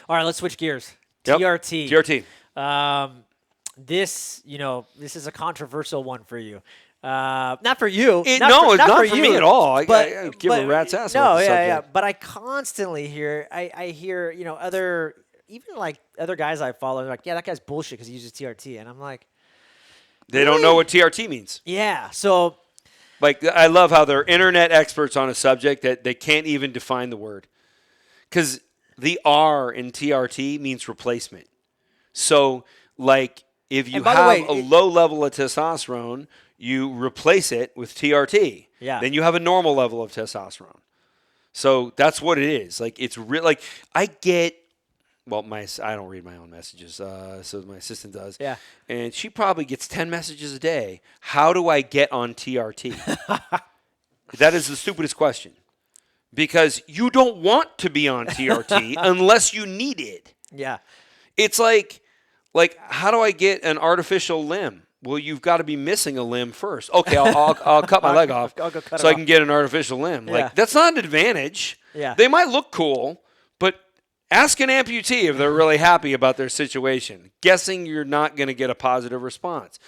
All right, let's switch gears. Yep. TRT. TRT. This is a controversial one for you. Not for you. It's not for you, me at all. I give but a rat's ass no, about the yeah. subject. But I constantly hear, I hear, even like other guys I follow, they're like, yeah, that guy's bullshit because he uses TRT, and I'm like, They don't know what TRT means. yeah. So, Like, I love how they're internet experts on a subject that they can't even define the word. Because the R in TRT means replacement. So, like, if you And by the have way, a low level of testosterone, you replace it with TRT. Yeah. Then you have a normal level of testosterone. So that's what it is. Like, it's real. Like, I get. Well, I don't read my own messages, so my assistant does. Yeah. And she probably gets 10 messages a day. How do I get on TRT? That is the stupidest question. Because you don't want to be on TRT unless you need it. yeah. It's like, how do I get an artificial limb? Well, you've got to be missing a limb first. Okay, I'll cut my leg off I'll go cut so it I can get an artificial limb. Yeah. Like, that's not an advantage. Yeah. They might look cool, but ask an amputee if they're really happy about their situation. Guessing you're not going to get a positive response.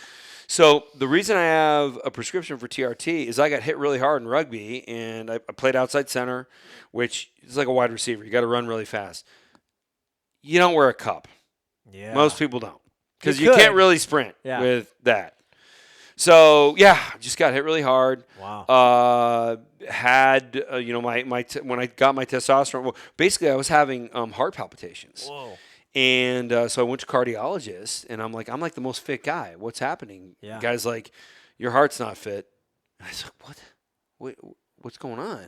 So the reason I have a prescription for TRT is I got hit really hard in rugby, and I played outside center, which is like a wide receiver. You got to run really fast. You don't wear a cup. Yeah. Most people don't, because You you can't could. really sprint Yeah. with that. So yeah, just got hit really hard. Wow. Had when I got my testosterone, well, basically I was having heart palpitations. Whoa. And so I went to cardiologist, and I'm like the most fit guy. What's happening? Yeah. The guy's like, your heart's not fit. And I said, what? What's going on?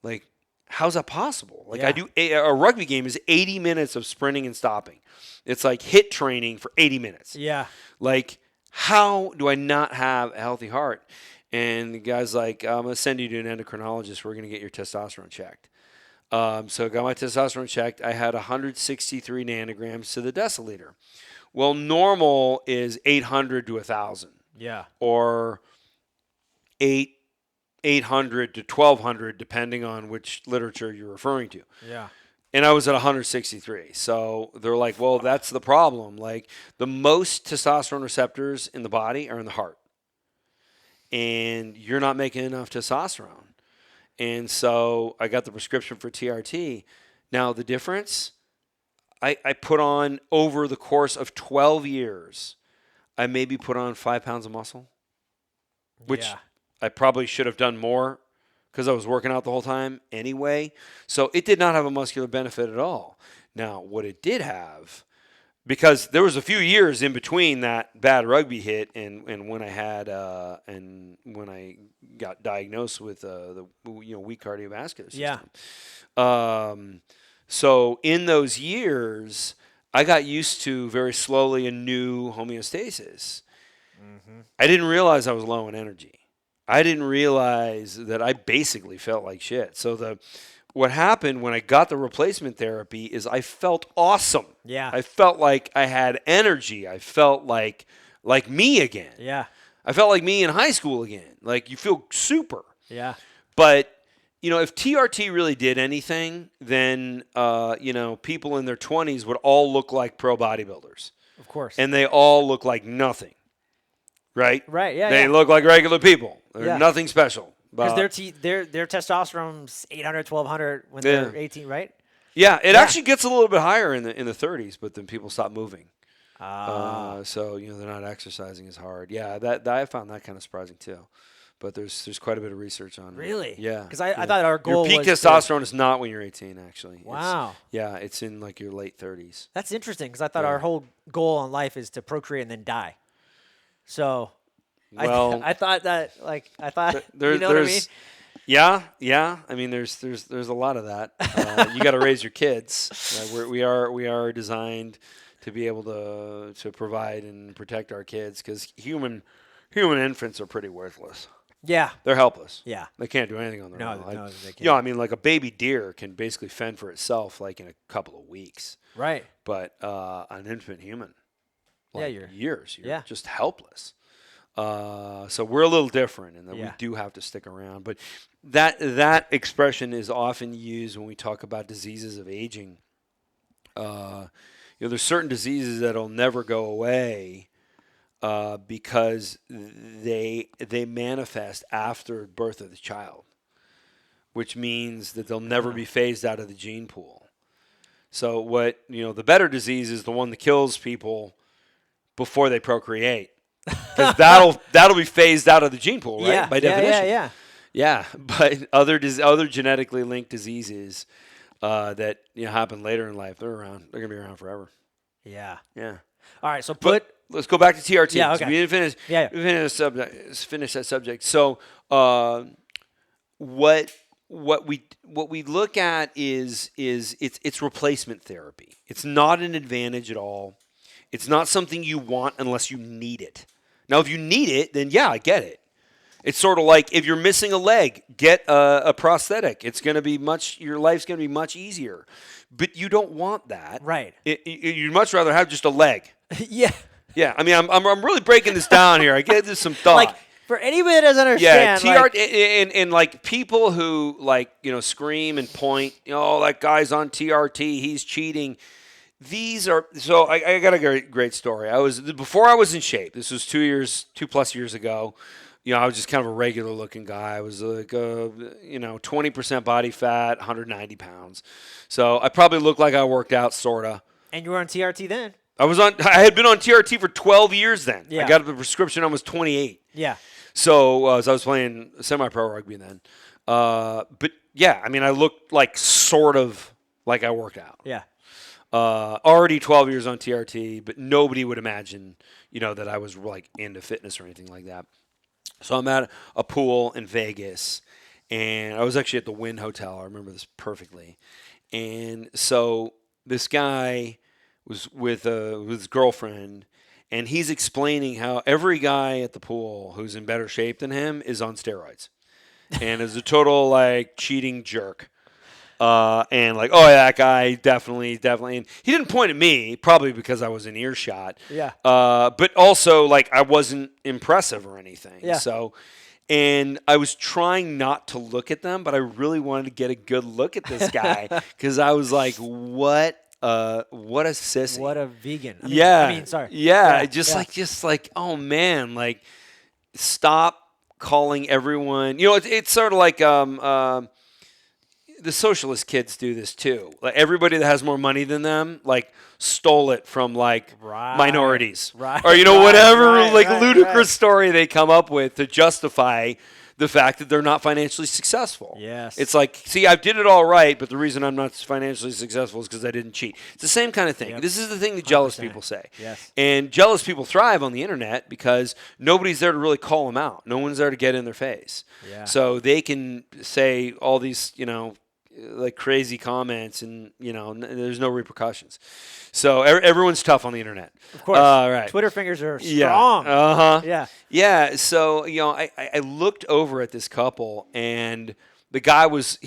Like, how's that possible? Like, Yeah. I do a rugby game is 80 minutes of sprinting and stopping. It's like HIIT training for 80 minutes. Yeah. Like, how do I not have a healthy heart? And the guy's like, I'm going to send you to an endocrinologist. We're going to get your testosterone checked. So I got my testosterone checked. I had 163 nanograms to the deciliter. Well, normal is 800 to 1,000, Yeah. or 800 to 1,200, depending on which literature you're referring to. Yeah. And I was at 163. So they're like, well, that's the problem. Like, the most testosterone receptors in the body are in the heart. And you're not making enough testosterone. And so I got the prescription for TRT. Now, the difference, I put on over the course of 12 years, I maybe put on 5 pounds of muscle, which Yeah. I probably should have done more because I was working out the whole time anyway. So it did not have a muscular benefit at all. Now, what it did have, because there was a few years in between that bad rugby hit and when I had and when I got diagnosed with the weak cardiovascular system. Yeah. So in those years, I got used to very slowly a new homeostasis. Mm-hmm. I didn't realize I was low in energy. I didn't realize that I basically felt like shit. So what happened when I got the replacement therapy is I felt awesome. Yeah. I felt like I had energy. I felt like me again. Yeah. I felt like me in high school again. Like, you feel super. Yeah. But, if TRT really did anything, then, people in their 20s would all look like pro bodybuilders. Of course. And they all look like nothing. Right? Right. Yeah. They look like regular people. They're Yeah. nothing special. Because their testosterone's 800, 1,200 when they're 18, right? Yeah, it actually gets a little bit higher in the 30s, but then people stop moving. So they're not exercising as hard. Yeah, that I found that kind of surprising too. But there's quite a bit of research on it. Really? Yeah. Because I thought our goal your peak was testosterone is not when you're 18, actually. Wow. It's in like your late 30s. That's interesting because I thought our whole goal in life is to procreate and then die. So, Well, I thought that there, you know what I mean? Yeah. I mean, there's a lot of that. You got to raise your kids. We are designed to be able to provide and protect our kids because human infants are pretty worthless. Yeah. They're helpless. Yeah. They can't do anything on their own. No, they can't. I mean, like a baby deer can basically fend for itself like in a couple of weeks. Right. But an infant human, you're years. You're just helpless. So we're a little different in that we do have to stick around. But that expression is often used when we talk about diseases of aging. There's certain diseases that'll never go away because they manifest after birth of the child, which means that they'll never be phased out of the gene pool. So the better disease is the one that kills people before they procreate, because that'll be phased out of the gene pool, right? By definition. Yeah. But other genetically linked diseases that happen later in life, they're around. They're gonna be around forever. Yeah. Yeah. All right. So let's go back to TRT. Yeah. Okay. So we didn't finish. Yeah. We finish that subject. So what we look at is it's replacement therapy. It's not an advantage at all. It's not something you want unless you need it. Now, if you need it, then yeah, I get it. It's sort of like if you're missing a leg, get a prosthetic. Your life's going to be much easier. But you don't want that. Right. You'd much rather have just a leg. Yeah. Yeah. I mean, I'm really breaking this down here. I gave this some thought. Like, for anybody that doesn't understand. Yeah, and like people who scream and point, that guy's on TRT, he's cheating. These are I got a great story. Before I was in shape. This was 2+ years ago. I was just kind of a regular looking guy. I was like 20% body fat, 190 pounds. So I probably looked like I worked out, sorta. And you were on TRT then. I had been on TRT for 12 years then. Yeah. I got the prescription. I was 28. Yeah. So I was playing semi-pro rugby then. But yeah, I mean, I looked like sort of like I worked out. Yeah. Already 12 years on TRT, but nobody would imagine, that I was like into fitness or anything like that. So I'm at a pool in Vegas, and I was actually at the Wynn Hotel. I remember this perfectly. And so this guy was with his girlfriend, and he's explaining how every guy at the pool who's in better shape than him is on steroids and is a total cheating jerk. And that guy definitely. And he didn't point at me, probably because I was in earshot. Yeah. But also I wasn't impressive or anything. Yeah. So, and I was trying not to look at them, but I really wanted to get a good look at this guy because I was like, what a sissy. What a vegan. Sorry. Yeah. Just like, oh man, stop calling everyone. It's sort of like, the socialist kids do this too. Like everybody that has more money than them, stole it from minorities, right? Or whatever ludicrous story they come up with to justify the fact that they're not financially successful. Yes, it's like, see, I did it all right, but the reason I'm not financially successful is because I didn't cheat. It's the same kind of thing. Yep. This is the thing that jealous 100%. People say. Yes, and jealous people thrive on the internet because nobody's there to really call them out. No one's there to get in their face. Yeah. So they can say all these, crazy comments, and there's no repercussions. So everyone's tough on the internet. Of course. Right. Twitter fingers are strong. Yeah. Uh-huh. Yeah. Yeah. So I looked over at this couple, and the guy was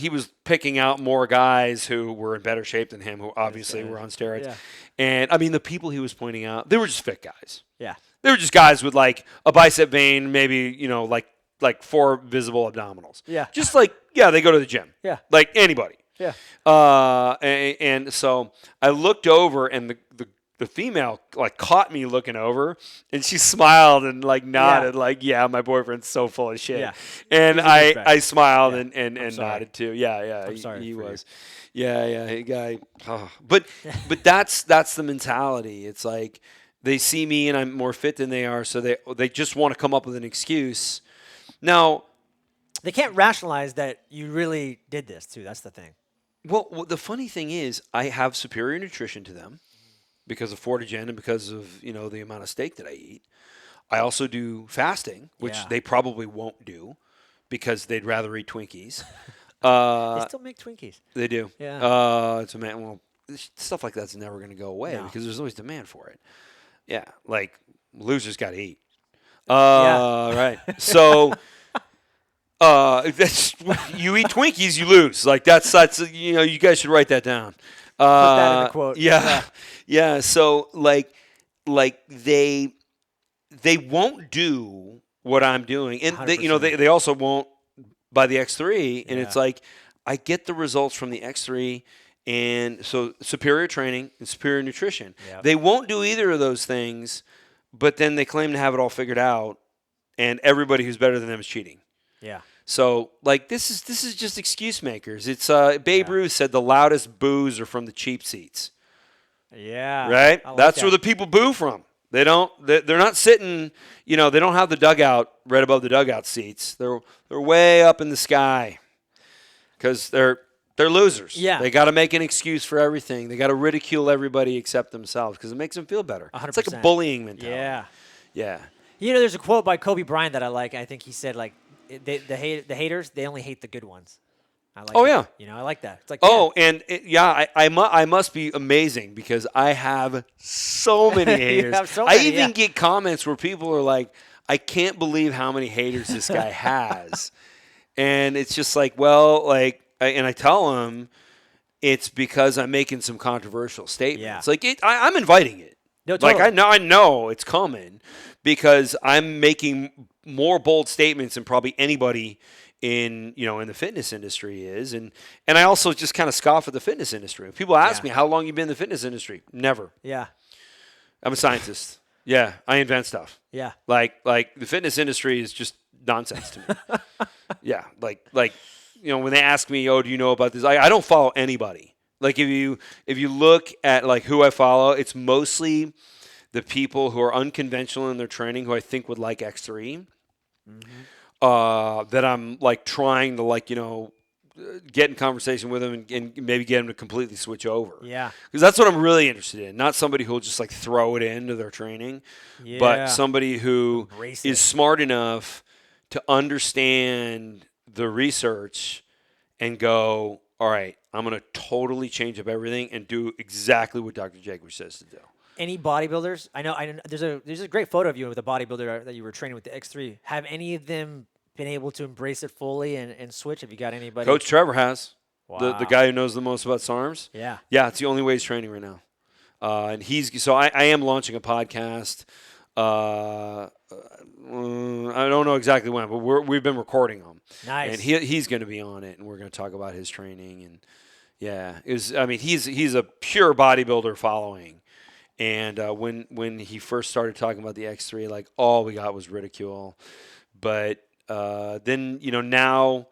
picking out more guys who were in better shape than him, who obviously were on steroids. Yeah. And I mean, the people he was pointing out, they were just fit guys. Yeah. They were just guys with a bicep vein, maybe like 4 visible abdominals. Yeah. Just they go to the gym. Yeah. Like anybody. Yeah. And so I looked over, and the female caught me looking over, and she smiled and nodded my boyfriend's so full of shit. Yeah. And I smiled and nodded too. Yeah. I'm sorry he was. You. Yeah. Hey, guy. Oh. But that's the mentality. It's like they see me and I'm more fit than they are, so they just want to come up with an excuse. Now, they can't rationalize that you really did this too. That's the thing. Well, the funny thing is, I have superior nutrition to them because of Fortigen and because of the amount of steak that I eat. I also do fasting, which they probably won't do because they'd rather eat Twinkies. They still make Twinkies. They do. Yeah. It's stuff like that's never going to go away because there's always demand for it. Yeah, losers got to eat. Right. So, that's, you eat Twinkies, you lose. That's you guys should write that down. Put that in the quote. Yeah. So they won't do what I'm doing, and they also won't buy the X3, and it's I get the results from the X3, And so superior training and superior nutrition. Yep. They won't do either of those things, but then they claim to have it all figured out, and everybody who's better than them is cheating. Yeah. So, like, this is just excuse makers. It's Babe Ruth said the loudest boos are from the cheap seats. Yeah. Right? I like That's that. where the people boo from. They're not sitting, they don't have the dugout right above the dugout seats. They're way up in the sky because they're losers. Yeah. They got to make an excuse for everything. They got to ridicule everybody except themselves because it makes them feel better. 100%. It's like a bullying mentality. Yeah. Yeah. There's a quote by Kobe Bryant that I like. I think he said, like, the haters, they only hate the good ones. I like that. Yeah. I like that. It's like, and I must be amazing because I have so many haters. have so I many, even get comments where people are like, I can't believe how many haters this guy has. And it's just like, well, and I tell them it's because I'm making some controversial statements. Yeah. Like, I'm inviting it. No, totally. Like, I know it's coming because I'm making more bold statements than probably anybody in the fitness industry is, and I also just kind of scoff at the fitness industry. People ask me how long you been in the fitness industry. Never. Yeah. I'm a scientist. Yeah, I invent stuff. Yeah. Like the fitness industry is just nonsense to me. Yeah, like when they ask me, oh, do you know about this? I don't follow anybody. Like if you look at like who I follow, it's mostly the people who are unconventional in their training who I think would like X3. That I'm like trying to get in conversation with them and maybe get them to completely switch over. Yeah. Because that's what I'm really interested in. Not somebody who'll just like throw it into their training, but somebody who is smart enough to understand the research and go, all right, I'm going to totally change up everything and do exactly what Dr. Jaquish says to do. Any bodybuilders? I know there's a great photo of you with a bodybuilder that you were training with the X3. Have any of them been able to embrace it fully and switch? Have you got anybody? Coach Trevor has. Wow. The guy who knows the most about SARMs. Yeah. Yeah, it's the only way he's training right now. And I am launching a podcast. I don't know exactly when, but we've been recording them. Nice. And he's going to be on it, and we're going to talk about his training. And yeah, he's a pure bodybuilder following. And when he first started talking about the X3, like all we got was ridicule. But then now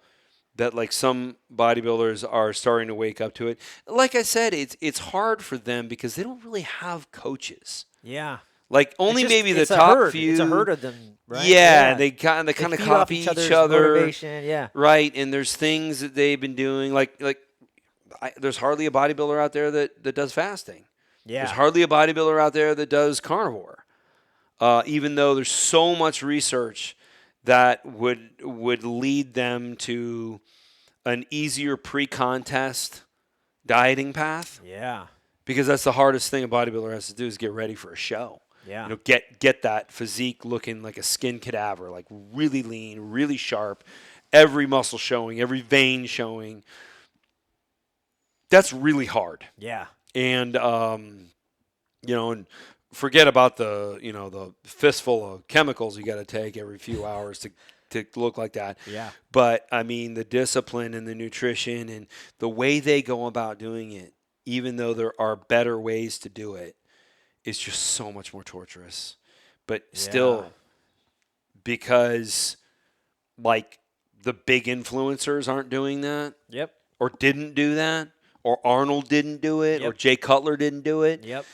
that like some bodybuilders are starting to wake up to it, like I said, it's hard for them because they don't really have coaches. Yeah. Like only maybe the it's a top herd. few. It's a herd of them, right? Yeah, they kind of feed off copy each other. Motivation. Yeah. Right, and there's things that they've been doing. There's hardly a bodybuilder out there that does fasting. Yeah. There's hardly a bodybuilder out there that does carnivore. Even though there's so much research that would lead them to an easier pre-contest dieting path. Yeah. Because that's the hardest thing a bodybuilder has to do is get ready for a show. Yeah. Get that physique looking like a skin cadaver, like really lean, really sharp, every muscle showing, every vein showing. That's really hard. Yeah. And and forget about the fistful of chemicals you got to take every few hours to look like that. Yeah. But I mean, the discipline and the nutrition and the way they go about doing it, even though there are better ways to do it, is just so much more torturous. But still, because like the big influencers aren't doing that. Yep. Or didn't do that. Or Arnold didn't do it. Yep. Or Jay Cutler didn't do it. Yep.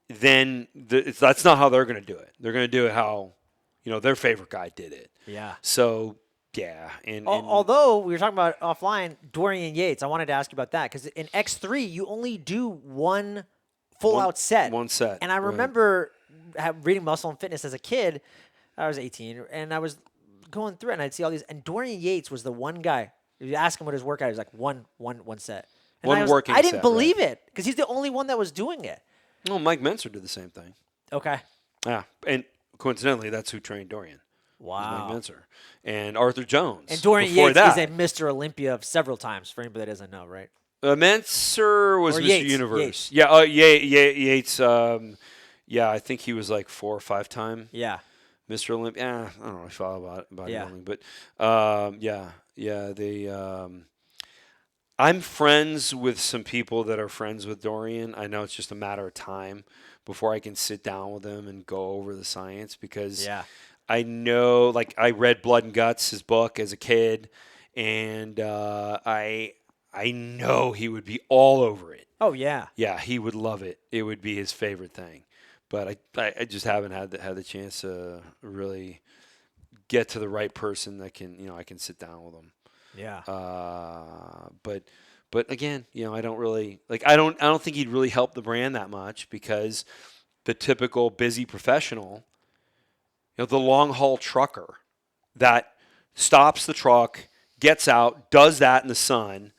Then that's not how they're going to do it. They're going to do it how, their favorite guy did it. Yeah. So, yeah. And although we were talking about offline, Dorian Yates, I wanted to ask you about that because in X3 you only do one full-out set. One set. And I remember reading Muscle and Fitness as a kid. I was 18, and I was going through it, and I'd see all these. And Dorian Yates was the one guy. If you ask him what his workout is, like one set. And I didn't believe it because he's the only one that was doing it. Well, Mike Menser did the same thing. Okay. Yeah, and coincidentally, that's who trained Dorian. Wow. Mike Menser and Arthur Jones. And Dorian Yates is a Mr. Olympia several times. For anybody that doesn't know, right? Menser was Or Mr. Yates, Universe. Yates. Yeah, Yates. I think he was like 4 or 5 time. Yeah. Mr. Olympia. I don't know if I follow about bodybuilding, but I'm friends with some people that are friends with Dorian. I know it's just a matter of time before I can sit down with him and go over the science because Yeah. I know, like, I read Blood and Guts, his book, as a kid, and I know he would be all over it. Oh yeah. Yeah, he would love it. It would be his favorite thing. But I just haven't had the chance to really get to the right person that can, I can sit down with them. Yeah. But again, I don't really like. I don't think he'd really help the brand that much because the typical busy professional, the long haul trucker that stops the truck, gets out, does that in the sun,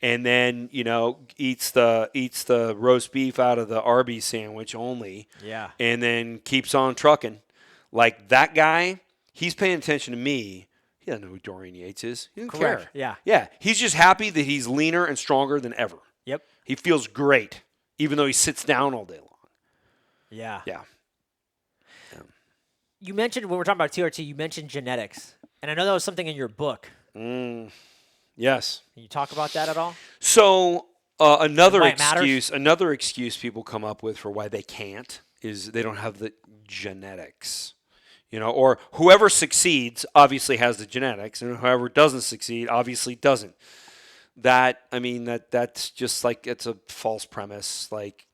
and then eats the roast beef out of the Arby's sandwich only, Yeah. and then keeps on trucking. Like that guy, he's paying attention to me. He doesn't know who Dorian Yates is. He doesn't Correct. care. Yeah. Yeah. He's just happy that he's leaner and stronger than ever. Yep. He feels great, even though he sits down all day long. Yeah. Yeah. You mentioned when we're talking about TRT, you mentioned genetics, and I know that was something in your book. Yes. Can you talk about that at all? So another why it matters? excuse people come up with for why they can't is they don't have the genetics. Or whoever succeeds obviously has the genetics, and whoever doesn't succeed obviously doesn't. That's just like, it's a false premise. Like,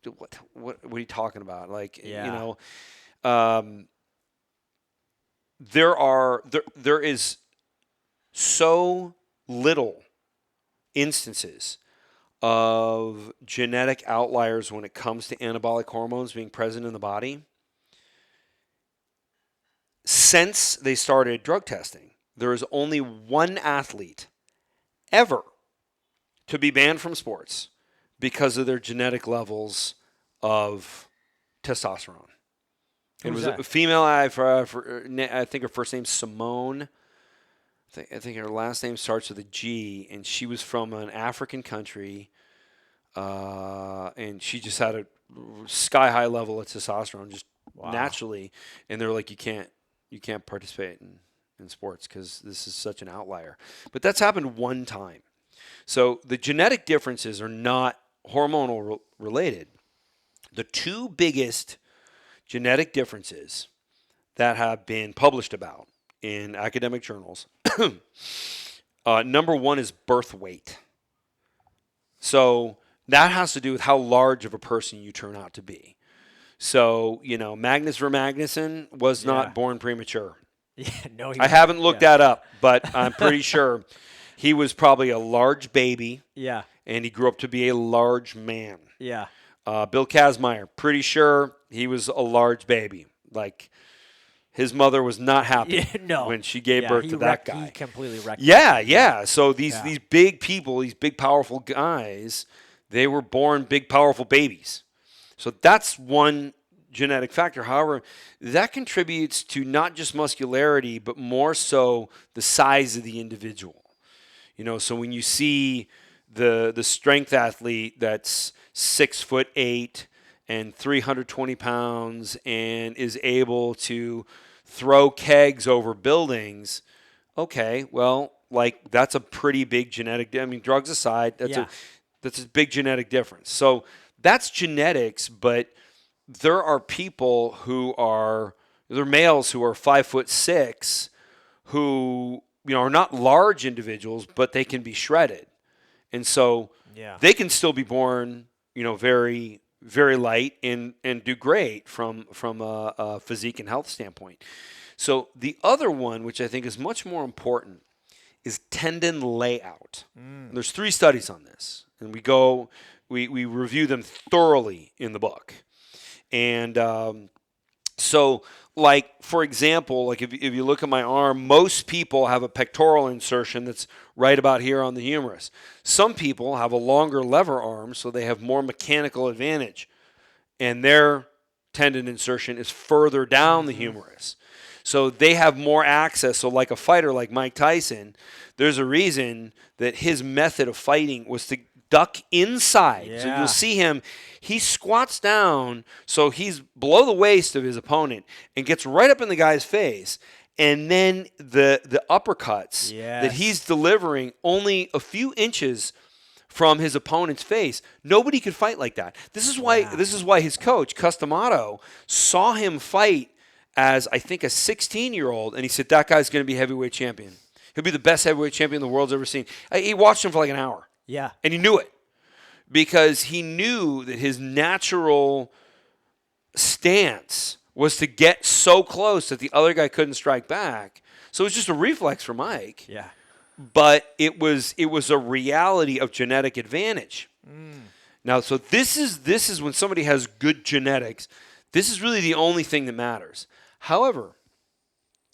what are you talking about? Like, Yeah. there is so little instances of genetic outliers when it comes to anabolic hormones being present in the body. Since they started drug testing, there is only one athlete ever to be banned from sports because of their genetic levels of testosterone. It was a female. I think her first name's Simone. I think her last name starts with a G, and she was from an African country, and she just had a sky high level of testosterone just naturally, and they're like, you can't participate in sports because this is such an outlier. But that's happened one time. So the genetic differences are not hormonal related. The two biggest genetic differences that have been published about in academic journals, number one is birth weight. So that has to do with how large of a person you turn out to be. So, Magnus Vermagnuson was not born premature. Yeah, no, I haven't looked that up, but I'm pretty sure he was probably a large baby. Yeah. And he grew up to be a large man. Yeah. Bill Kazmaier, pretty sure he was a large baby. Like, his mother was not happy when she gave birth to that guy. He completely wrecked it. Yeah. So these big people, these big, powerful guys, they were born big, powerful babies. So that's one genetic factor. However, that contributes to not just muscularity, but more so the size of the individual. So when you see the strength athlete that's 6'8" and 320 pounds and is able to throw kegs over buildings, okay, well, like, that's a pretty big genetic. Drugs aside, that's a big genetic difference. So that's genetics, but there are people they're males who are 5'6", who are not large individuals, but they can be shredded, and so they can still be born, very, very light and do great from a physique and health standpoint. So the other one, which I think is much more important, is tendon layout. There's 3 studies on this, and we review them thoroughly in the book. And so, like, for example, like if you look at my arm, most people have a pectoral insertion that's right about here on the humerus. Some people have a longer lever arm, so they have more mechanical advantage, and their tendon insertion is further down the humerus. So they have more access. So like a fighter like Mike Tyson, there's a reason that his method of fighting was to duck inside. Yeah. So you'll see him, he squats down so he's below the waist of his opponent and gets right up in the guy's face. And then the uppercuts that he's delivering only a few inches from his opponent's face. Nobody could fight like that. This is why his coach, Customato, saw him fight as, I think, a 16-year-old, and he said, that guy's going to be heavyweight champion. He'll be the best heavyweight champion the world's ever seen. He watched him for like an hour. Yeah. And he knew it because he knew that his natural stance was to get so close that the other guy couldn't strike back. So it was just a reflex for Mike. Yeah. But it was a reality of genetic advantage. Now, so this is when somebody has good genetics, this is really the only thing that matters. However,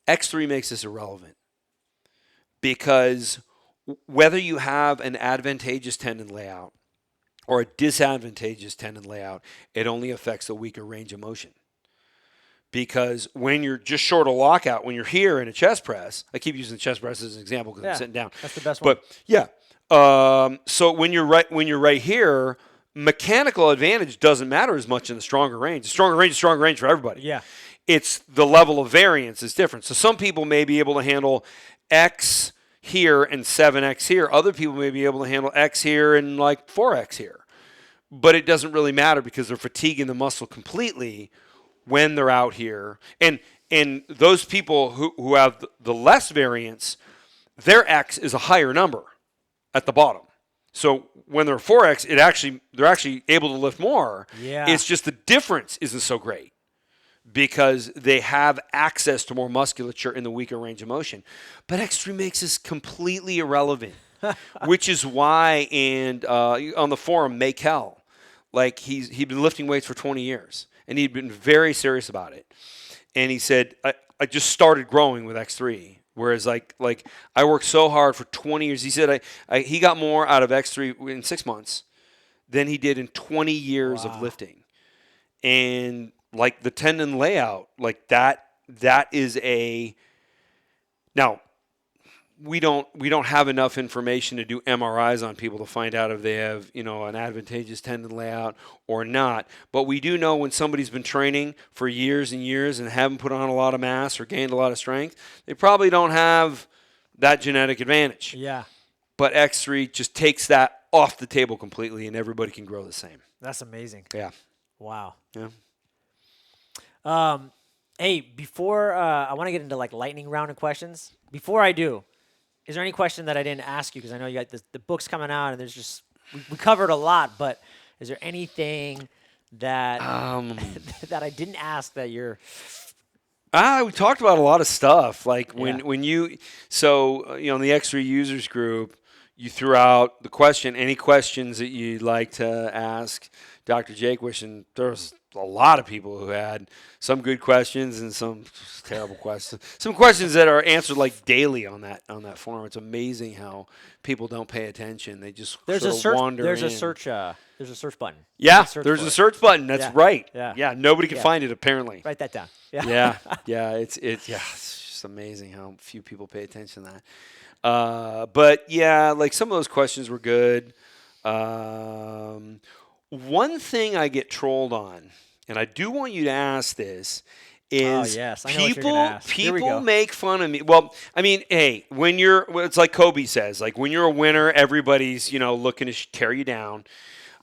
X3 makes this irrelevant because whether you have an advantageous tendon layout or a disadvantageous tendon layout, it only affects the weaker range of motion. Because when you're just short of lockout, when you're here in a chest press, I keep using the chest press as an example because I'm sitting down. That's the best one. But yeah, so when you're right here, mechanical advantage doesn't matter as much in the stronger range. The stronger range is stronger range for everybody. Yeah. It's the level of variance is different. So some people may be able to handle X here and 7X here. Other people may be able to handle X here and like 4X here. But it doesn't really matter because they're fatiguing the muscle completely when they're out here. And those people who have the less variance, their X is a higher number at the bottom. So when they're 4X, they're actually able to lift more. Yeah. It's just the difference isn't so great because they have access to more musculature in the weaker range of motion. But X3 makes this completely irrelevant, which is why, and on the forum, Makel, like he'd been lifting weights for 20 years, and he'd been very serious about it. And he said, I just started growing with X3. Whereas like I worked so hard for 20 years. He said he got more out of X3 in 6 months than he did in 20 years of lifting. And like the tendon layout, like that is now we don't have enough information to do MRIs on people to find out if they have, an advantageous tendon layout or not. But we do know when somebody's been training for years and years and haven't put on a lot of mass or gained a lot of strength, they probably don't have that genetic advantage. Yeah. But X3 just takes that off the table completely and everybody can grow the same. That's amazing. Yeah. Wow. Yeah. Hey, before I want to get into like lightning round of questions. Before I do, is there any question that I didn't ask you? Because I know you got the book's coming out, and there's just we covered a lot. But is there anything that that I didn't ask that you're? We talked about a lot of stuff. Like when you in the X3 users group, you threw out the question. Any questions that you'd like to ask Dr. Jaquish, and there's a lot of people who had some good questions and some terrible questions. Some questions that are answered like daily on that forum. It's amazing how people don't pay attention. They just wander There's in. There's a search button. Yeah, there's a search button. That's right. Yeah. Nobody can find it apparently. Write that down. Yeah. It's just amazing how few people pay attention to that. But yeah, like some of those questions were good. One thing I get trolled on, and I do want you to ask this, is people make fun of me. Well, I mean, hey, it's like Kobe says, like when you're a winner, everybody's, looking to tear you down.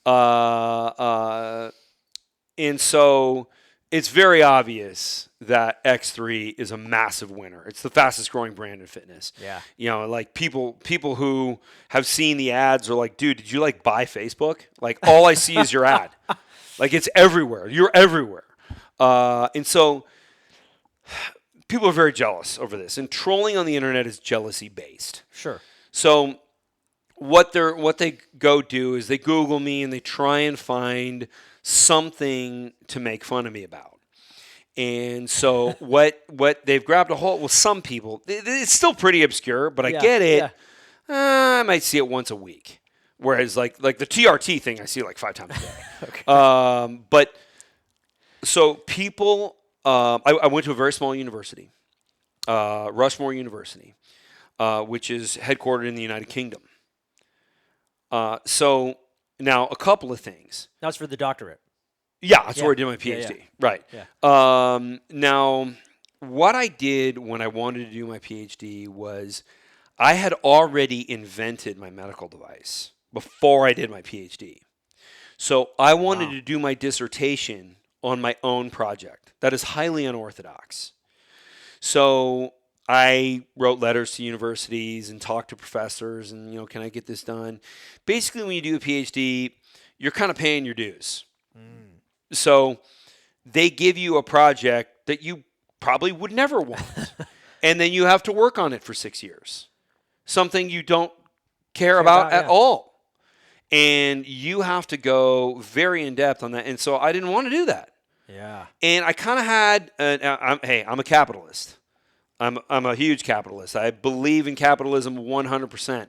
And so it's very obvious that X3 is a massive winner. It's the fastest growing brand in fitness. Yeah. Like people who have seen the ads are like, dude, did you like buy Facebook? Like all I see is your ad. Like it's everywhere. You're everywhere. And so people are very jealous over this. And trolling on the internet is jealousy based. Sure. So what they go do is they Google me and they try and find something to make fun of me about. And so what they've grabbed a hold with some people, it's still pretty obscure, but I get it. Yeah. I might see it once a week. Whereas like the TRT thing, I see like 5 times a day. Okay. But so people, I went to a very small university, Rushmore University, which is headquartered in the United Kingdom. So now a couple of things. That's for the doctorate. Yeah, that's where I did my PhD. Yeah. Right. Yeah. Now, what I did when I wanted to do my PhD was I had already invented my medical device. before I did my PhD. So I wanted Wow. to do my dissertation on my own project. That is highly unorthodox. So I wrote letters to universities and talked to professors and, can I get this done? Basically, when you do a PhD, you're kind of paying your dues. Mm. So they give you a project that you probably would never want. And then you have to work on it for 6 years. Something you don't care about at all. And you have to go very in depth on that. And so I didn't want to do that. Yeah. And I kind of had, I'm a capitalist. I'm a huge capitalist. I believe in capitalism 100%.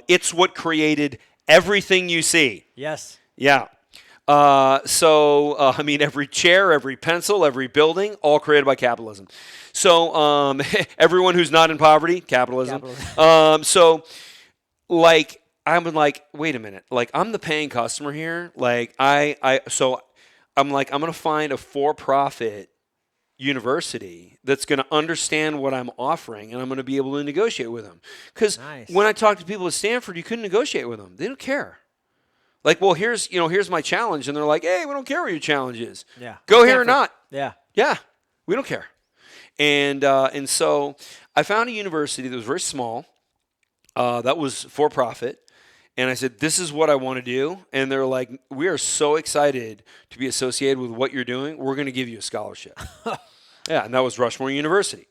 It's what created everything you see. Yes. Yeah. Every chair, every pencil, every building, all created by capitalism. So everyone who's not in poverty, capitalism. I'm like, wait a minute. Like, I'm the paying customer here. Like, I'm going to find a for-profit university that's going to understand what I'm offering, and I'm going to be able to negotiate with them. Because when I talk to people at Stanford, you couldn't negotiate with them. They don't care. Like, well, here's my challenge, and they're like, hey, we don't care what your challenge is. Yeah. Go here or not. Yeah. Yeah, we don't care. And so I found a university that was very small, that was for profit. And I said, this is what I want to do. And they're like, we are so excited to be associated with what you're doing. We're going to give you a scholarship. Yeah, and that was Rushmore University,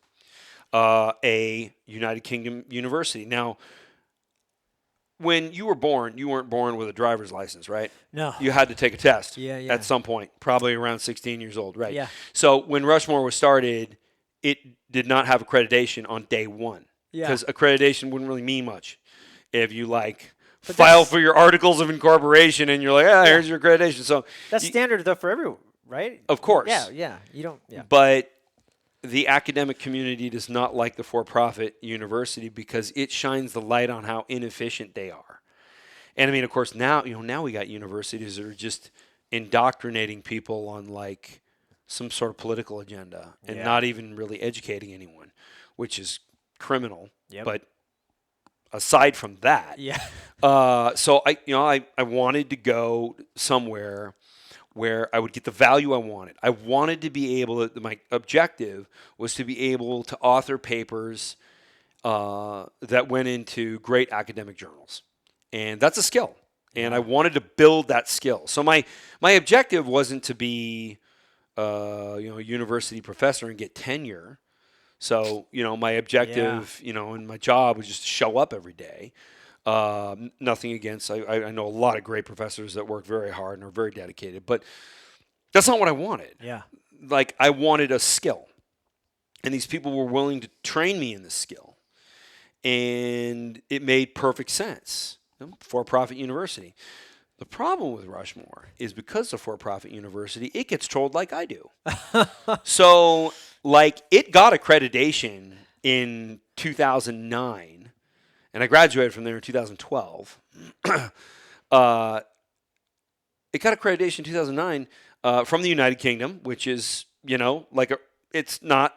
a United Kingdom university. Now, when you were born, you weren't born with a driver's license, right? No. You had to take a test at some point, probably around 16 years old, right? Yeah. So when Rushmore was started, it did not have accreditation on day one. Yeah. Because accreditation wouldn't really mean much if you file for your articles of incorporation and you're like, here's your accreditation. So that's standard though for everyone, right? Of course. Yeah. You don't. Yeah. But the academic community does not like the for-profit university because it shines the light on how inefficient they are. And I mean, of course, now we got universities that are just indoctrinating people on some sort of political agenda and not even really educating anyone, which is criminal. Yep. But aside from that, so I wanted to go somewhere where I would get the value I wanted. I wanted to be able to, my objective was to be able to author papers that went into great academic journals. And that's a skill. And I wanted to build that skill. So my objective wasn't to be a university professor and get tenure. So, my objective, and my job was just to show up every day. Nothing against, I know a lot of great professors that work very hard and are very dedicated, but that's not what I wanted. Yeah. I wanted a skill. And these people were willing to train me in this skill. And it made perfect sense. For-profit university. The problem with Rushmore is because it's a for-profit university, it gets trolled like I do. So, it got accreditation in 2009, and I graduated from there in 2012. It got accreditation in 2009 from the United Kingdom, which is, it's not,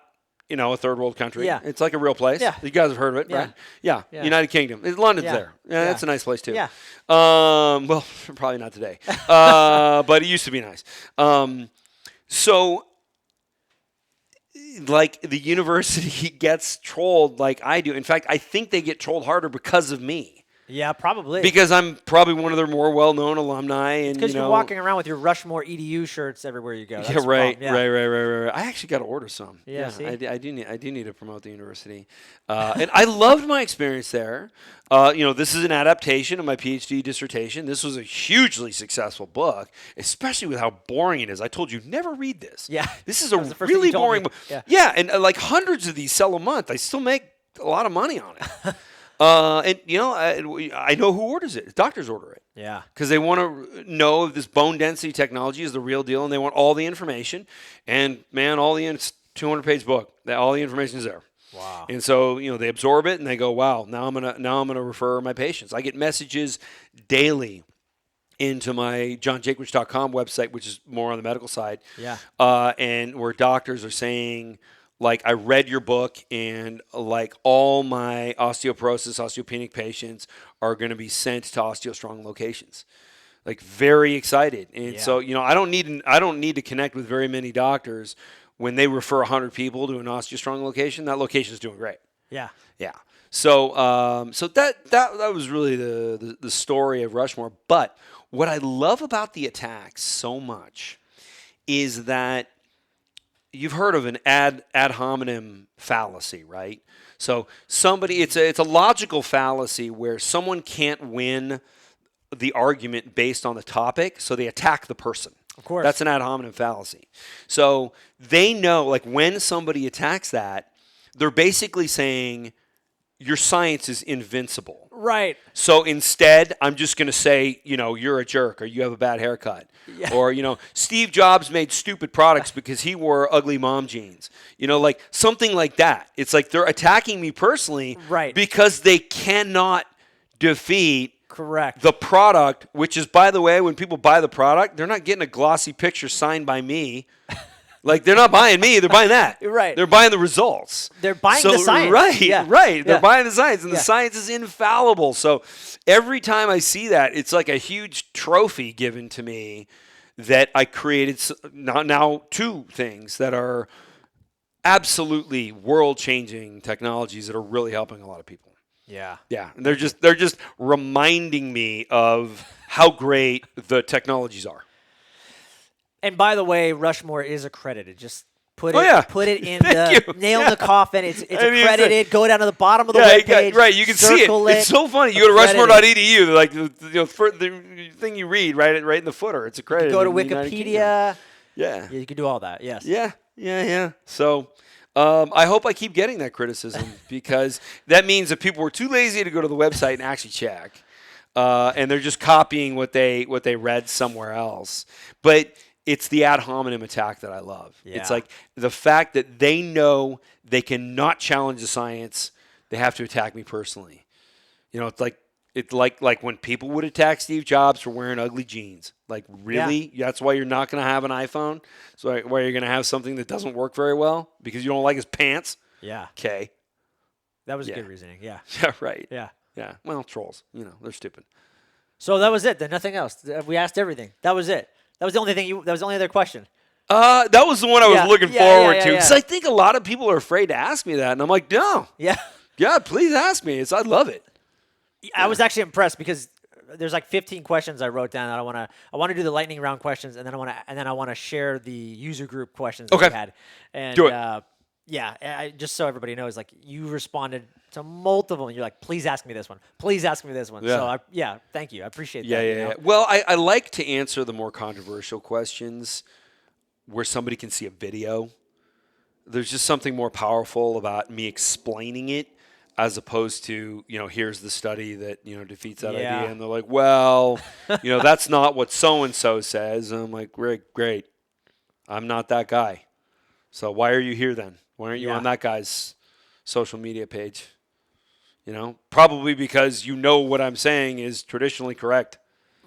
a third world country. Yeah. It's like a real place. Yeah. You guys have heard of it, right? Yeah. United Kingdom. London's there. Yeah, that's a nice place too. Yeah. Well, probably not today. But it used to be nice. So, the university gets trolled like I do. In fact, I think they get trolled harder because of me. Yeah, probably. Because I'm probably one of their more well-known alumni, and because you're walking around with your Rushmore EDU shirts everywhere you go. That's right. Yeah. I actually got to order some. Yeah, see? I do need to promote the university, and I loved my experience there. This is an adaptation of my PhD dissertation. This was a hugely successful book, especially with how boring it is. I told you never read this. Yeah, this is a really boring book. Yeah, and hundreds of these sell a month. I still make a lot of money on it. I know who orders it. Doctors order it. Yeah. Because they want to know if this bone density technology is the real deal, and they want all the information. And, man, it's a 200-page book. All the information is there. Wow. And so, they absorb it, and they go, wow, now I'm gonna refer my patients. I get messages daily into my johnjaquish.com website, which is more on the medical side. Yeah. And where doctors are saying, like I read your book, and like all my osteoporosis, osteopenic patients are going to be sent to OsteoStrong locations. Like very excited. And so, I don't need to connect with very many doctors. When they refer 100 people to an OsteoStrong location, that location is doing great. Yeah. Yeah. So so that was really the story of Rushmore. But what I love about the attacks so much is that you've heard of an ad hominem fallacy, right? So it's a logical fallacy where someone can't win the argument based on the topic, so they attack the person. Of course. That's an ad hominem fallacy. So they know, like when somebody attacks that, they're basically saying your science is invincible. Right. So instead, I'm just going to say, you're a jerk or you have a bad haircut. Yeah. Or, Steve Jobs made stupid products because he wore ugly mom jeans. Like something like that. It's like they're attacking me personally because they cannot defeat the product, which is, by the way, when people buy the product, they're not getting a glossy picture signed by me. Like, they're not buying me. They're buying that. Right. They're buying the results. They're buying the science. Right, yeah. right. They're yeah. buying the science, and the science is infallible. So every time I see that, it's like a huge trophy given to me that I created now two things that are absolutely world-changing technologies that are really helping a lot of people. Yeah. Yeah. And they're just reminding me of how great the technologies are. And by the way, Rushmore is accredited. Just put it in nail in the coffin. It's accredited. Go down to the bottom of the webpage. Right. You can see it. It's so funny. You go to rushmore.edu. Like the thing you read right in the footer. It's accredited. You go to Wikipedia. Yeah. You can do all that. Yes. Yeah. So I hope I keep getting that criticism because that means that people were too lazy to go to the website and actually check, and they're just copying what they read somewhere else. But it's the ad hominem attack that I love. Yeah. It's like the fact that they know they cannot challenge the science, they have to attack me personally. It's like when people would attack Steve Jobs for wearing ugly jeans. Like, really? Yeah. That's why you're not going to have an iPhone? So why you're going to have something that doesn't work very well? Because you don't like his pants? Yeah. Okay. That was good reasoning. Yeah. Yeah, right. Yeah. Yeah. Well, trolls. They're stupid. So that was it. Then nothing else. We asked everything. That was it. That was the only thing. That was the only other question. That was the one I was looking forward to. Because Yeah. I think a lot of people are afraid to ask me that. And I'm like, no. Yeah. Yeah, please ask me. I love it. I was actually impressed because there's like 15 questions I wrote down. I want to do the lightning round questions, and then I want to share the user group questions that we had. And do it. Just so everybody knows, like you responded to multiple, and you're like, please ask me this one. Please ask me this one. Yeah. So thank you. I appreciate that. Yeah. Well, I like to answer the more controversial questions where somebody can see a video. There's just something more powerful about me explaining it as opposed to, here's the study that, defeats that idea. And they're like, well, that's not what so-and-so says. And I'm like, great. I'm not that guy. So why are you here then? Why aren't you on that guy's social media page? Probably because what I'm saying is traditionally correct.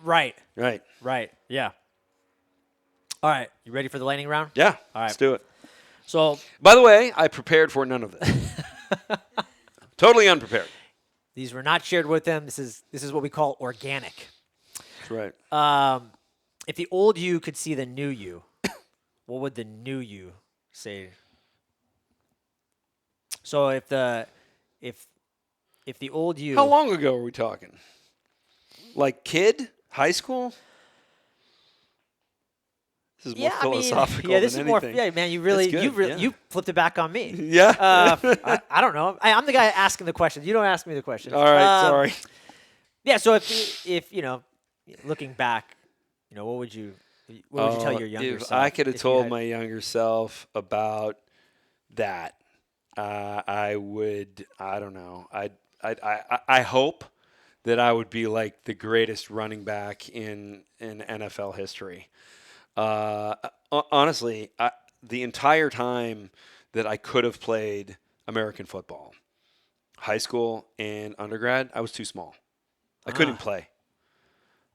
Right. Right. Yeah. All right. You ready for the lightning round? Yeah. All right. Let's do it. So, by the way, I prepared for none of this. Totally unprepared. These were not shared with them. This is what we call organic. That's right. If the old you could see the new you, what would the new you say? So if the old you, how long ago are we talking? Like kid, high school? This is more philosophical this than is more. anything. Yeah, man, you flipped it back on me. Yeah. I don't know. I'm the guy asking the questions. You don't ask me the questions. All right, sorry. Yeah. So if looking back, what would you tell your younger self? If I could have told my younger self about that, I would. I don't know. I hope that I would be like the greatest running back in NFL history. Honestly, the entire time that I could have played American football, high school and undergrad, I was too small. I couldn't play.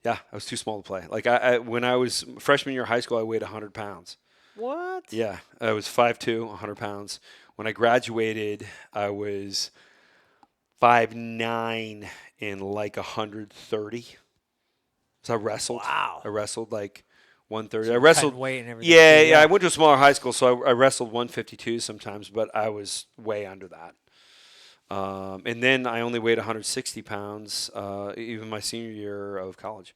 Yeah, I was too small to play. Like when I was freshman year of high school, I weighed 100 pounds. What? Yeah, I was 5'2", 100 pounds. When I graduated, I was 5'9" and like 130. So I wrestled. Wow. I wrestled like 130. So I you're wrestled. cutting weight and everything Yeah, too. yeah. I Yeah. went to a smaller high school, so I wrestled 152 sometimes, but I was way under that. And then I only weighed 160 pounds, even my senior year of college.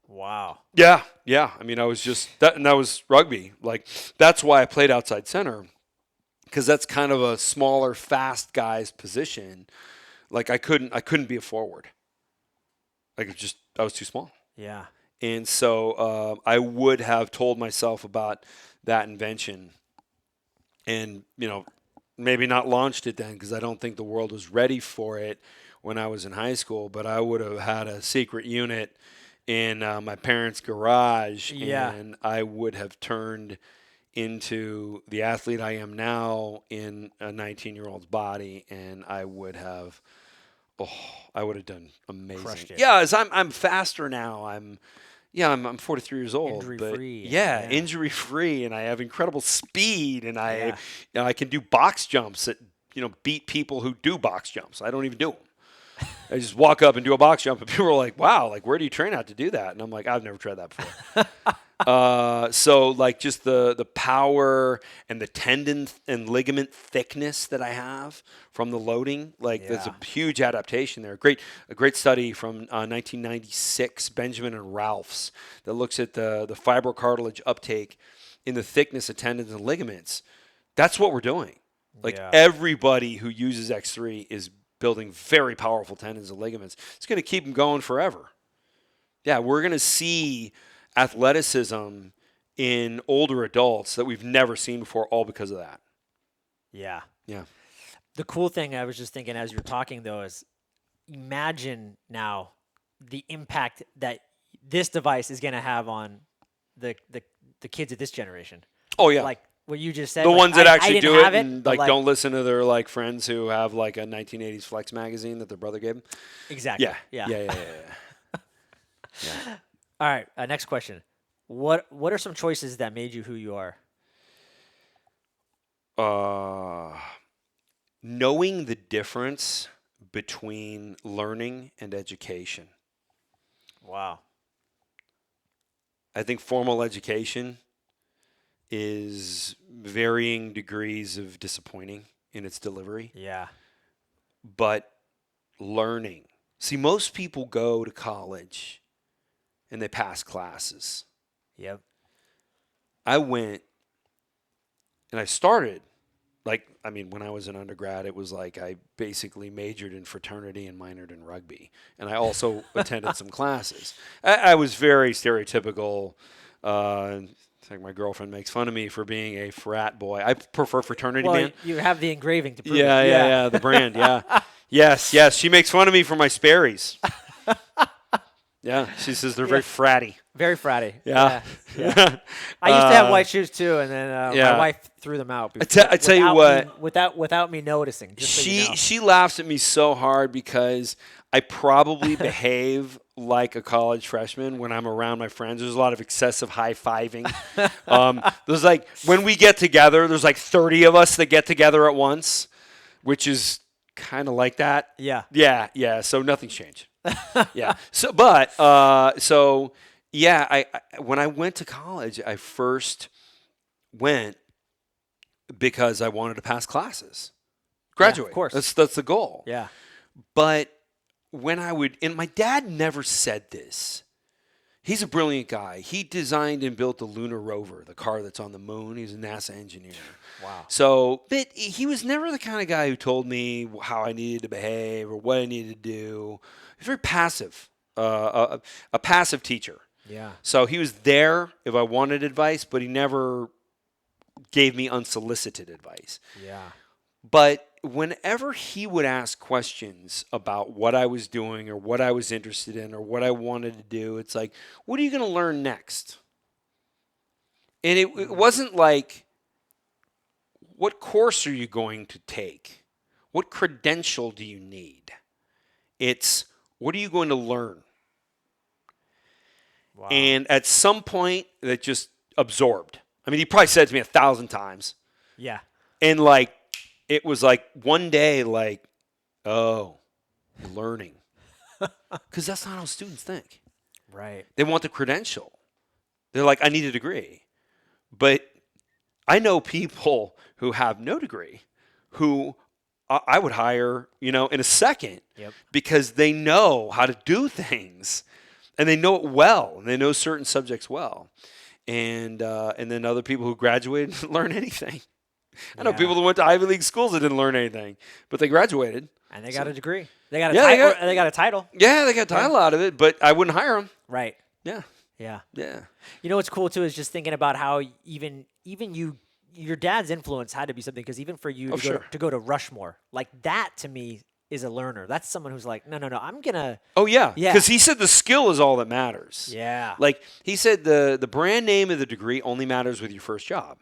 Wow. Yeah, yeah. I mean, I was just that, and that was rugby. Like that's why I played outside center because that's kind of a smaller, fast guy's position. Like I couldn't be a forward. Like I was too small. Yeah. And so I would have told myself about that invention and, maybe not launched it then because I don't think the world was ready for it when I was in high school, but I would have had a secret unit in my parents' garage Yeah. and I would have turned into the athlete I am now in a 19-year-old's body and oh, I would have done amazing. Crushed it. Yeah, as I'm faster now. I'm 43 years old, Injury but free. yeah, Yeah. injury free, and I have incredible speed, and Yeah. I can do box jumps that beat people who do box jumps. I don't even do them. I just walk up and do a box jump, and people are like, "Wow, like where do you train out to do that?" And I'm like, "I've never tried that before." So like just the power and the tendon and ligament thickness that I have from the loading, like there's Yeah. a huge adaptation there. A great study from 1996, Benjamin and Ralph's, that looks at the fibrocartilage uptake in the thickness of tendons and ligaments. That's what we're doing. Like Yeah. everybody who uses X3 is building very powerful tendons and ligaments. It's going to keep them going forever. Yeah, we're going to see athleticism in older adults that we've never seen before, all because of that. Yeah. Yeah. The cool thing I was just thinking as you're talking though is imagine now the impact that this device is going to have on the kids of this generation. Oh yeah. Like what you just said. The like, ones that I actually didn't do it have and but like don't listen to their like friends who have like a 1980s Flex magazine that their brother gave them. Exactly. Yeah. Yeah. Yeah. Yeah. All right. Next question. What are some choices that made you who you are? Knowing the difference between learning and education. Wow. I think formal education is varying degrees of disappointing in its delivery, Yeah. but learning. See, most people go to college and they pass classes. Yep. I went and I started when I was an undergrad, it was like I basically majored in fraternity and minored in rugby. And I also attended some classes. I was very stereotypical. It's like my girlfriend makes fun of me for being a frat boy. I prefer fraternity, Well, man. you have the engraving to prove Yeah, it. yeah, the brand, yeah. Yes. She makes fun of me for my Sperry's. Yeah, she says they're very fratty. Very fratty. Yeah. Yeah. I used to have white shoes too, and then yeah. my wife threw them out. I tell you what. Without me noticing. Just so you know. She laughs at me so hard because I probably behave like a college freshman when I'm around my friends. There's a lot of excessive high-fiving. There's like when we get together, there's like 30 of us that get together at once, which is kind of like that. Yeah. Yeah. So nothing's changed. Yeah. I when I went to college, I first went because I wanted to pass classes, graduate. Yeah, of course. That's the goal. Yeah. But when and my dad never said this. He's a brilliant guy. He designed and built the lunar rover, the car that's on the moon. He's a NASA engineer. Wow. So, but he was never the kind of guy who told me how I needed to behave or what I needed to do. He was very passive, a passive teacher. Yeah. So he was there if I wanted advice, but he never gave me unsolicited advice. Yeah. But whenever he would ask questions about what I was doing or what I was interested in or what I wanted to do, it's like, what are you going to learn next? And it wasn't like, what course are you going to take? What credential do you need? It's, what are you going to learn? Wow. And at some point, that just absorbed. I mean, he probably said it to me 1,000 times. Yeah. And like, it was like one day, like, oh, learning. Because that's not how students think. Right. They want the credential. They're like, I need a degree. But I know people who have no degree who I would hire, in a second because they know how to do things and they know it well and they know certain subjects well. And then other people who graduated didn't learn anything. I know people that went to Ivy League schools that didn't learn anything, but they graduated. And they got a degree. They got a they got a title. Yeah, they got a title out of it, but I wouldn't hire them. Right. Yeah. Yeah. Yeah. You know what's cool too is just thinking about how even your dad's influence had to be something, because even for you to go to Rushmore, like that to me is a learner. That's someone who's like, no, I'm gonna. Oh yeah. Because he said the skill is all that matters. Yeah. Like he said, the brand name of the degree only matters with your first job,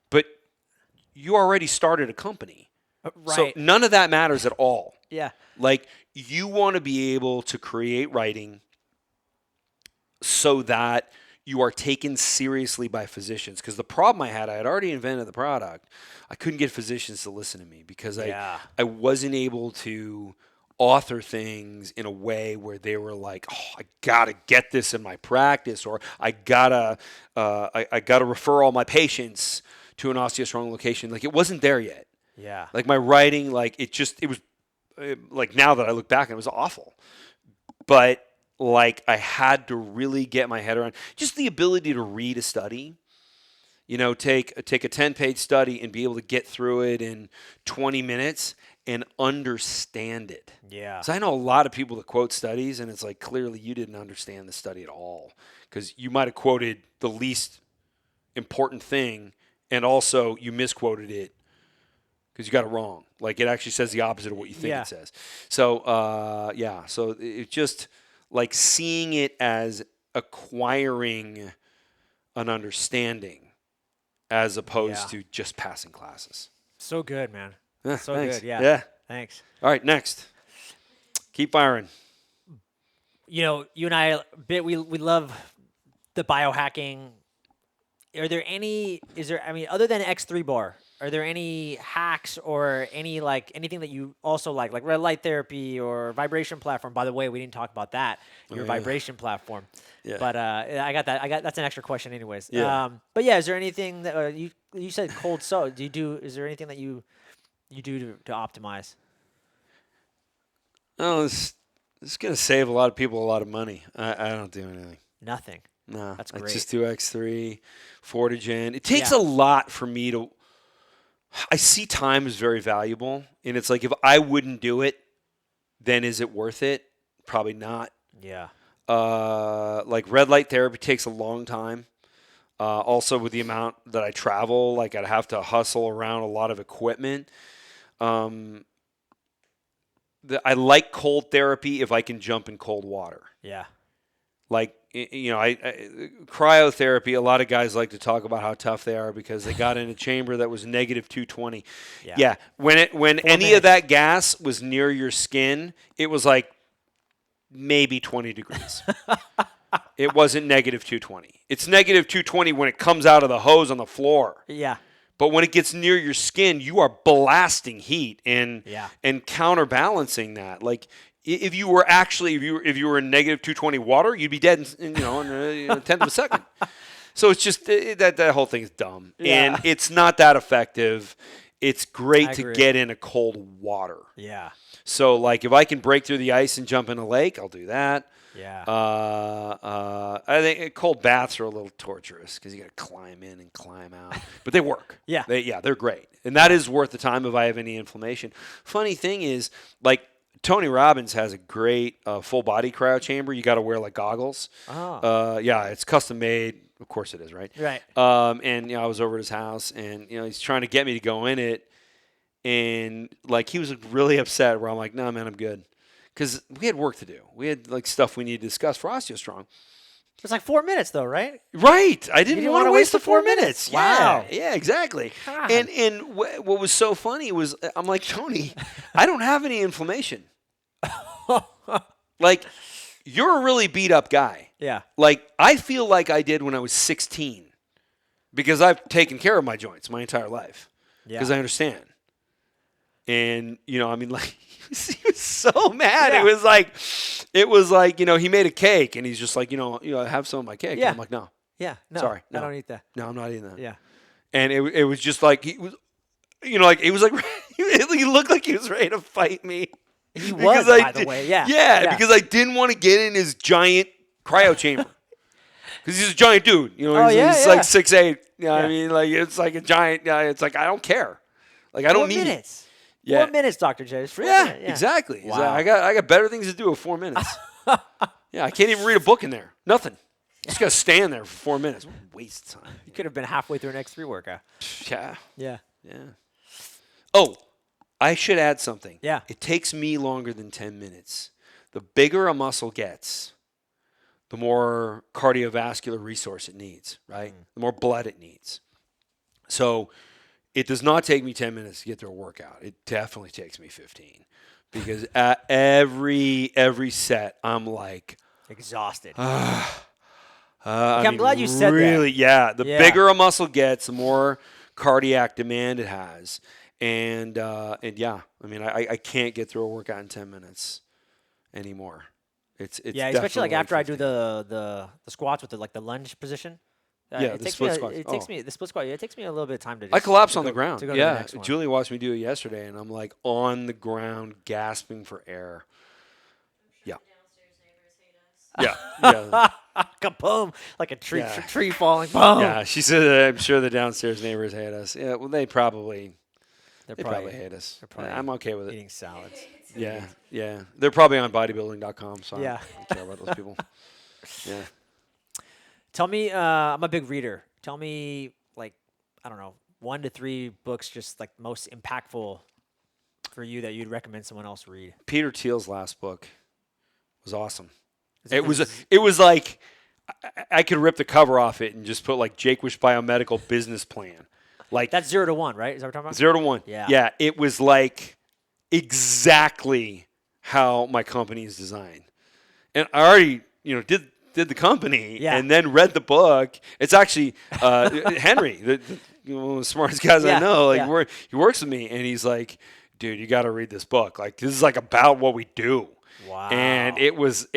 but you already started a company, right? So none of that matters at all. Yeah. Like you want to be able to create writing so that you are taken seriously by physicians. Because the problem I had already invented the product. I couldn't get physicians to listen to me because I wasn't able to author things in a way where they were like, oh, I gotta get this in my practice, or I gotta refer all my patients to an osteostrong location. Like it wasn't there yet. Yeah. Like my writing, like it was like now that I look back, it was awful. But like I had to really get my head around just the ability to read a study, take a 10-page study and be able to get through it in 20 minutes and understand it. Yeah. So I know a lot of people that quote studies and it's like, clearly you didn't understand the study at all because you might have quoted the least important thing and also you misquoted it because you got it wrong. Like it actually says the opposite of what you think it says. So, so it just like seeing it as acquiring an understanding as opposed to just passing classes. So good, man. So thanks. good. Yeah. Yeah. Thanks. All right, next. Keep firing. You and I, we love the biohacking. Other than X3 bar, are there any hacks or anything that you also like red light therapy or vibration platform? By the way, we didn't talk about that. Your vibration platform. Yeah. But I got that. That's an extra question, anyways. Yeah. But yeah, is there anything that you said cold soak? Is there anything that you do to optimize? Oh, it's going to save a lot of people a lot of money. I don't do anything. Nothing. No, that's great. I just do X3, Fortigen. It takes a lot for me to. I see time as very valuable, and it's like if I wouldn't do it, then is it worth it? Probably not. Yeah. Like red light therapy takes a long time. Also, with the amount that I travel, like I'd have to hustle around a lot of equipment. I like cold therapy if I can jump in cold water. Yeah. Like, cryotherapy, a lot of guys like to talk about how tough they are because they got in a chamber that was negative 220. Yeah. When any of that gas was near your skin, it was like maybe 20 degrees. It wasn't negative 220. It's negative 220 when it comes out of the hose on the floor. Yeah. But when it gets near your skin, you are blasting heat and counterbalancing that. Like if you were in negative 220 water, you'd be dead in a tenth of a second. So it's just that whole thing is dumb, and it's not that effective. It's great to get in a cold water. Yeah. So like if I can break through the ice and jump in a lake, I'll do that. Yeah. I think cold baths are a little torturous because you got to climb in and climb out, but they work. They're great, and that is worth the time if I have any inflammation. Funny thing is, like Tony Robbins has a great full body cryo chamber. You got to wear like goggles. Oh. It's custom made. Of course it is, right? Right. And I was over at his house, and he's trying to get me to go in it, and like he was really upset. Where I'm like, no, man, I'm good. Because we had work to do. We had like stuff we needed to discuss for OsteoStrong. It's like 4 minutes though, right? Right. I didn't want to waste the 4 minutes. Wow. Yeah, exactly. God. And what was so funny was I'm like, Tony, I don't have any inflammation. Like, you're a really beat up guy. Yeah. Like, I feel like I did when I was 16. because I've taken care of my joints my entire life Yeah. because I understand. And, I mean, like, he was so mad. Yeah. It was like, he made a cake and he's just like, have some of my cake. Yeah. And I'm like, no, Yeah. No. sorry. No, I don't eat that. No, I'm not eating that. Yeah. And it was just like, he was, like, he was like, he looked like he was ready to fight me. He was, by the way. Yeah. Yeah, because I didn't want to get in his giant cryo chamber. Because he's a giant dude. He's like 6'8". I mean, like, it's like a giant, it's like, I don't care. Like, I don't need 4 minutes. Yeah. 4 minutes, Dr. J. Yeah, exactly. Wow. I got better things to do with 4 minutes. Yeah, I can't even read a book in there. Nothing. Just got to stand there for 4 minutes. What a waste of time. You could have been halfway through an X3 workout. Yeah. Yeah. Yeah. Oh, I should add something. Yeah. It takes me longer than 10 minutes. The bigger a muscle gets, the more cardiovascular resource it needs, right? The more blood it needs. So it does not take me 10 minutes to get through a workout. It definitely takes me 15. Because at every set, I'm like... exhausted. I'm glad you said that. Really, yeah. The Yeah. bigger a muscle gets, the more cardiac demand it has. And yeah, I mean, I can't get through a workout in 10 minutes anymore. It's yeah, especially like after I do 15. the squats with the lunge position. Yeah, it the takes split me squats. it takes me the split squat. Yeah, it takes me a little bit of time to. I collapsed on to the ground. to go to the Yeah, next one. Julie watched me do it yesterday, and I'm like on the ground gasping for air. Yeah. Yeah. Yeah. Kaboom! Like a tree Yeah. tree falling. Boom! Yeah, she said, I'm sure the downstairs neighbors hate us. Yeah, well, they probably They're probably hate us. they're probably I'm okay with it. eating salads. Yeah, yeah. They're probably on bodybuilding.com, so Yeah. I don't care about those people. Yeah. Tell me, I'm a big reader. Tell me, like, I don't know, 1 to 3 books just like most impactful for you that you'd recommend someone else read. Peter Thiel's last book was awesome. Is It was this- it was like I could rip the cover off it and just put like Jaquish Biomedical Business Plan. Like that's 0 to 1, right? Is that what we're talking about? 0 to 1. Yeah. Yeah, it was like exactly how my company is designed. And I already, did the company Yeah. and then read the book. It's actually Henry, one of the smartest guys I Yeah, know. Like yeah. he works with me, and he's like, "Dude, you got to read this book. Like this is like about what we do." Wow. And it was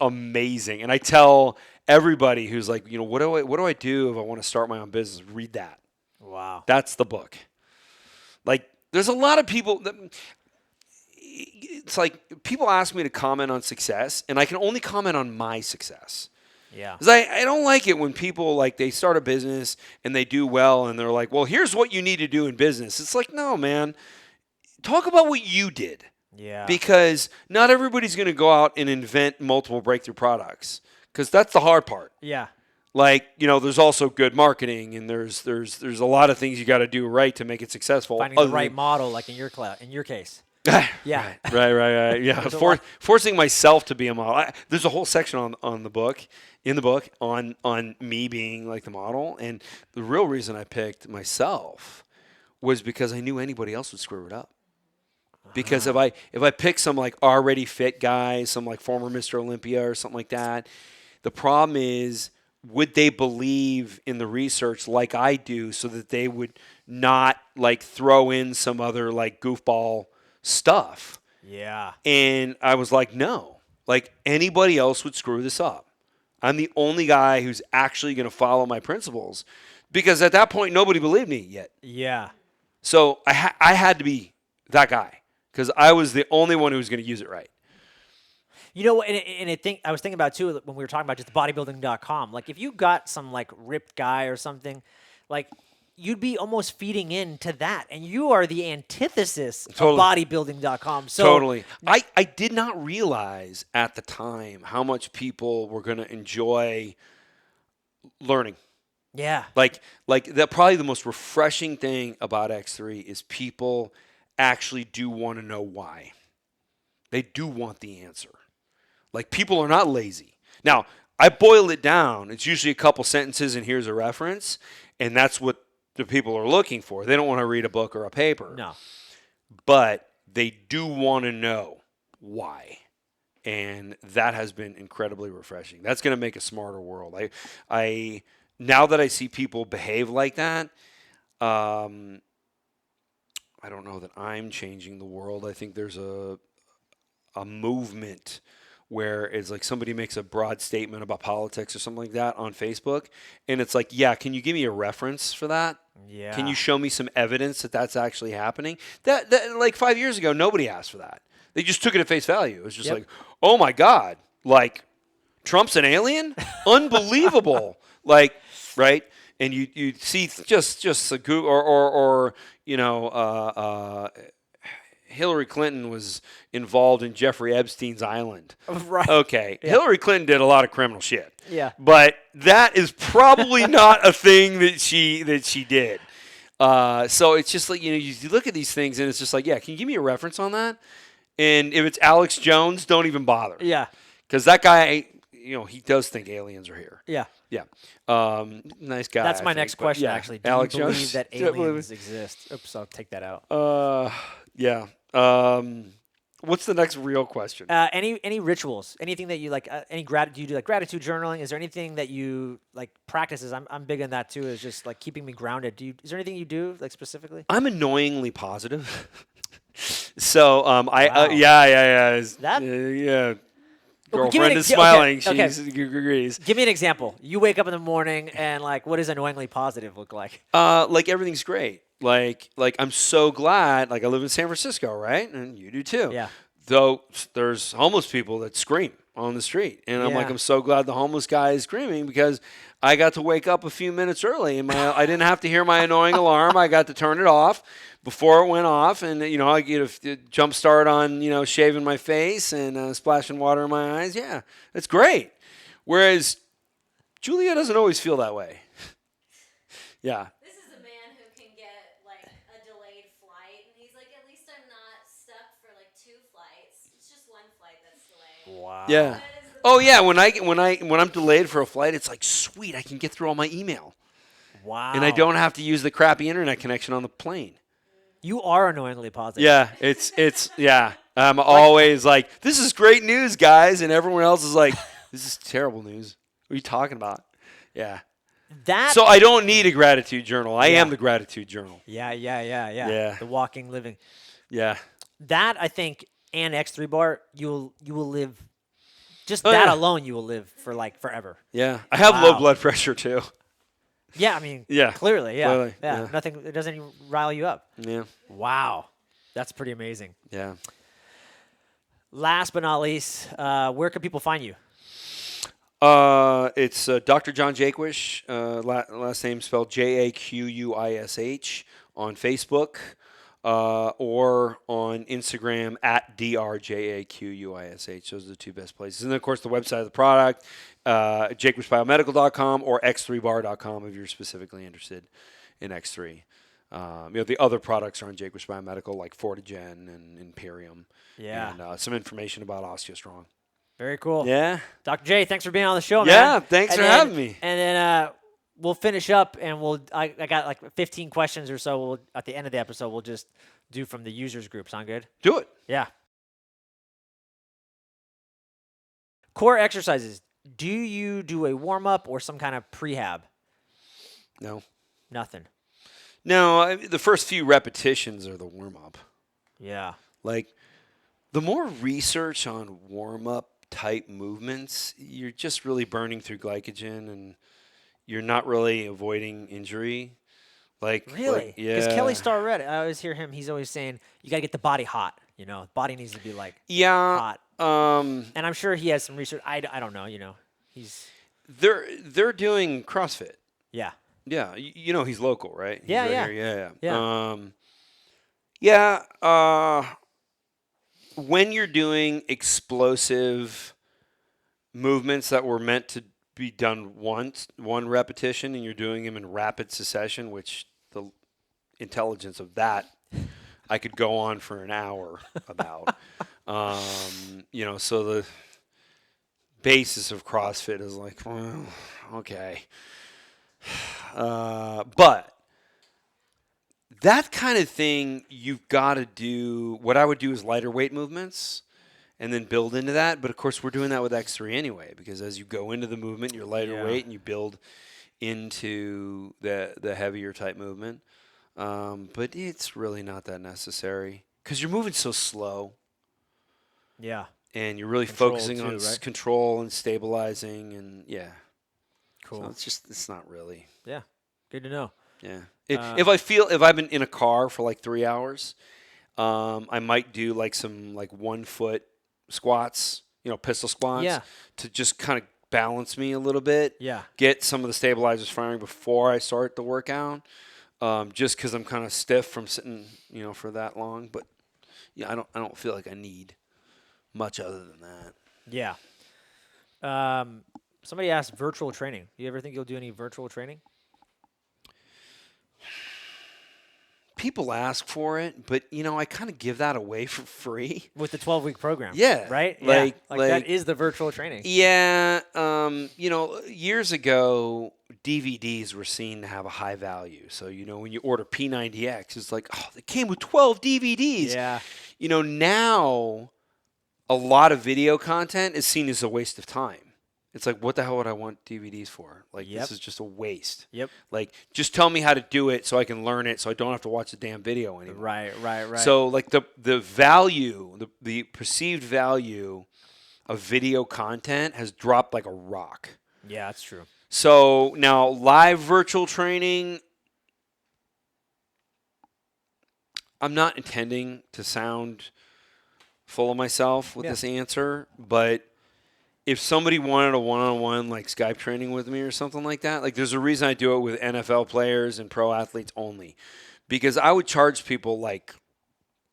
amazing. And I tell everybody who's like, what do I do if I want to start my own business? Read that. Wow. That's the book. Like, there's a lot of people that. It's like people ask me to comment on success, and I can only comment on my success. Yeah. Because I don't like it when people, like, they start a business and they do well, and they're like, well, here's what you need to do in business. It's like, no, man. Talk about what you did. Yeah. Because not everybody's going to go out and invent multiple breakthrough products. Because that's the hard part. Yeah. Like, there's also good marketing, and there's a lot of things you got to do right to make it successful. Finding the right model, like in your case. Yeah. Right. Yeah. Forcing myself to be a model. There's a whole section in the book on me being like the model. And the real reason I picked myself was because I knew anybody else would screw it up. Because if I pick some like already fit guy, some like former Mr. Olympia or something like that, the problem is, would they believe in the research like I do so that they would not like throw in some other like goofball stuff? Yeah. And I was like, no, like anybody else would screw this up. I'm the only guy who's actually going to follow my principles, because at that point, nobody believed me yet. Yeah. So I had to be that guy, because I was the only one who was going to use it right. I was thinking about too when we were talking about just bodybuilding.com. Like if you got some like ripped guy or something, like you'd be almost feeding into that, and you are the antithesis of bodybuilding.com. So Totally. I did not realize at the time how much people were going to enjoy learning. Yeah. Like that. Probably the most refreshing thing about X3 is people actually do want to know why. They do want the answer. Like, people are not lazy. Now, I boil it down. It's usually a couple sentences and here's a reference, and that's what the people are looking for. They don't want to read a book or a paper. No. But they do want to know why. And that has been incredibly refreshing. That's going to make a smarter world. I now that I see people behave like that, I don't know that I'm changing the world. I think there's a movement where it's like somebody makes a broad statement about politics or something like that on Facebook, and it's like, yeah, can you give me a reference for that? Yeah. Can you show me some evidence that that's actually happening? That like 5 years ago, nobody asked for that. They just took it at face value. It was just like, oh my God, like Trump's an alien? Unbelievable. Like, right? And you see just a Google or Hillary Clinton was involved in Jeffrey Epstein's island. Right. Okay. Yeah. Hillary Clinton did a lot of criminal shit. Yeah. But that is probably not a thing that she did. So it's just like, you look at these things and it's just like, yeah, can you give me a reference on that? And if it's Alex Jones, don't even bother. Yeah. Because that guy, he does think aliens are here. Yeah. Yeah. Nice guy. That's I my think. next But question, yeah, actually. Do Alex you believe Jones? that Do I believe aliens exist? Oops, I'll take that out. Yeah. What's the next real question? Any rituals? Anything that you like? Any gratitude? Do you do like gratitude journaling? Is there anything that you like practices? I'm big on that too. Is just like keeping me grounded. Is there anything you do like specifically? I'm annoyingly positive. So Wow. yeah. Well, Girlfriend is smiling. She agrees. Give me an example. You wake up in the morning and like, what does annoyingly positive look like? Like everything's great. Like I'm so glad. Like I live in San Francisco, right? And you do too. Yeah. Though there's homeless people that scream on the street, and I'm like, Yeah. I'm so glad the homeless guy is screaming because I got to wake up a few minutes early, and I didn't have to hear my annoying alarm. I got to turn it off before it went off, and I get a jump start on shaving my face and splashing water in my eyes. Yeah, that's great. Whereas Julia doesn't always feel that way. Yeah. This is a man who can get like a delayed flight, and he's like, at least I'm not stuck for like 2 flights. It's just 1 flight that's delayed. Wow. Yeah. That is the Oh yeah. When I'm delayed for a flight, it's like sweet. I can get through all my email, Wow. and I don't have to use the crappy internet connection on the plane. You are annoyingly positive. Yeah. It's yeah. I'm always like, this is great news, guys, and everyone else is like, this is terrible news. What are you talking about? Yeah. So I don't need a gratitude journal. I am the gratitude journal. Yeah. Yeah. The walking, living. Yeah. That I think, and X3 bar, you will live. Just Oh, that yeah. alone, you will live for like forever. Yeah. I have Wow. low blood pressure too. Yeah, I mean, Yeah. clearly, yeah, Clearly, yeah. yeah. Nothing. It doesn't even rile you up. Yeah. Wow, that's pretty amazing. Yeah. Last but not least, where can people find you? It's Dr. John Jaquish, last name spelled Jaquish on Facebook, or on Instagram at drjaquish. Those are the 2 best places. And then, of course, the website of the product, jaquishbiomedical.com or x3bar.com if you're specifically interested in X3. The other products are on Jaquish Biomedical, like Fortigen and Imperium. Yeah. And some information about OsteoStrong. Very cool. Yeah. Dr. J, thanks for being on the show, man. Yeah, thanks And for then- having me. And then we'll finish up, and I got like 15 questions or so. At the end of the episode, we'll just do from the users group. Sound good? Do it. Yeah. Core exercises. Do you do a warm up or some kind of prehab? No. Nothing. No, the first few repetitions are the warm-up. Yeah. Like, the more research on warm-up type movements, you're just really burning through glycogen and you're not really avoiding injury. Really? Yeah. Because Kelly Starr Red, I always hear him. He's always saying you got to get the body hot. Body needs to be like Yeah. hot. And I'm sure he has some research. I don't know. He's They're doing CrossFit. yeah. Yeah. He's local, right? He's Yeah, right yeah. here. Yeah. When you're doing explosive movements that were meant to be done one repetition, and you're doing them in rapid succession, which the intelligence of that I could go on for an hour about. So the basis of CrossFit is like, well, okay. But that kind of thing, you've got to do. What I would do is lighter weight movements and then build into that. But, of course, we're doing that with X3 anyway, because as you go into the movement, you're lighter Yeah. weight and you build into the heavier type movement. But it's really not that necessary because you're moving so slow. Yeah. And you're really Control focusing too, on right? control and stabilizing, and yeah. Cool. So it's not really. Yeah. Good to know. Yeah. Uh, If I've been in a car for like 3 hours, I might do like some like 1 foot squats, pistol squats, Yeah. to just kind of balance me a little bit. Yeah. Get some of the stabilizers firing before I start the workout. Just because I'm kind of stiff from sitting, for that long. But yeah, I don't feel like I need much other than that. Yeah. Somebody asked virtual training. Do you ever think you'll do any virtual training? People ask for it, but I kind of give that away for free. With the 12-week program. Yeah, Right? like- Like like- that is the virtual training. Yeah, years ago, DVDs were seen to have a high value. So, when you order P90X, it's like, oh, they came with 12 DVDs. Yeah. Now a lot of video content is seen as a waste of time. It's like, what the hell would I want DVDs for? Like, Yep. this is just a waste. Yep. Like, just tell me how to do it so I can learn it so I don't have to watch the damn video anymore. Right. So, like, the value, the perceived value of video content has dropped like a rock. Yeah, that's true. So, now live virtual training, I'm not intending to sound full of myself with this answer, but if somebody wanted a one-on-one like Skype training with me or something like that, like there's a reason I do it with NFL players and pro athletes only, because I would charge people like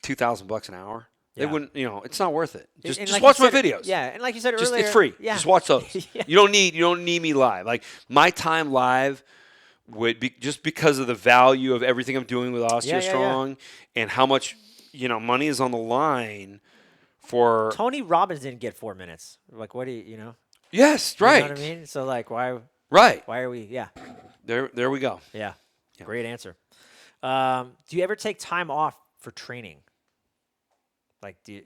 $2,000 an hour. They Yeah. wouldn't, it's not worth it. Just like watch you my said- videos. Yeah, and like you said Just earlier, it's free. Yeah. Just watch those. Yeah. You don't need me live. Like my time live would be just because of the value of everything I'm doing with OsteoStrong and how much money is on the line for. Tony Robbins didn't get 4 minutes. Like, what do you? Yes, You right. know what I mean? So like, why Right. are we? Yeah. There we go. Yeah. Yeah. Great answer. Do you ever take time off for training? Like, I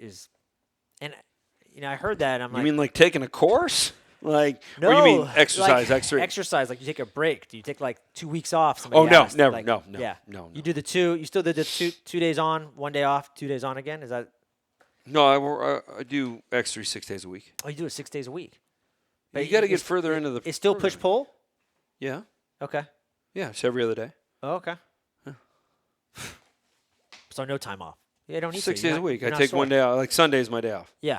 heard that. And I'm You like, mean like taking a course? Like, no, or you mean exercise, like, X3? Exercise, like you take a break. Do you take like 2 weeks off? Somebody Oh, no, asked. never. Like, No. Yeah. No. You do the two. You still did the two days on, 1 day off, 2 days on again. Is that? No, I do X3 6 days a week. Oh, you do it 6 days a week. But you got to get it's- further into the. It's still program. push pull. Yeah. Okay. Yeah. It's every other day. Oh, okay. So no time off. Yeah, I don't need 6 to. days You're a not- week. you're I not take sore. 1 day off. Like Sunday's my day off. Yeah.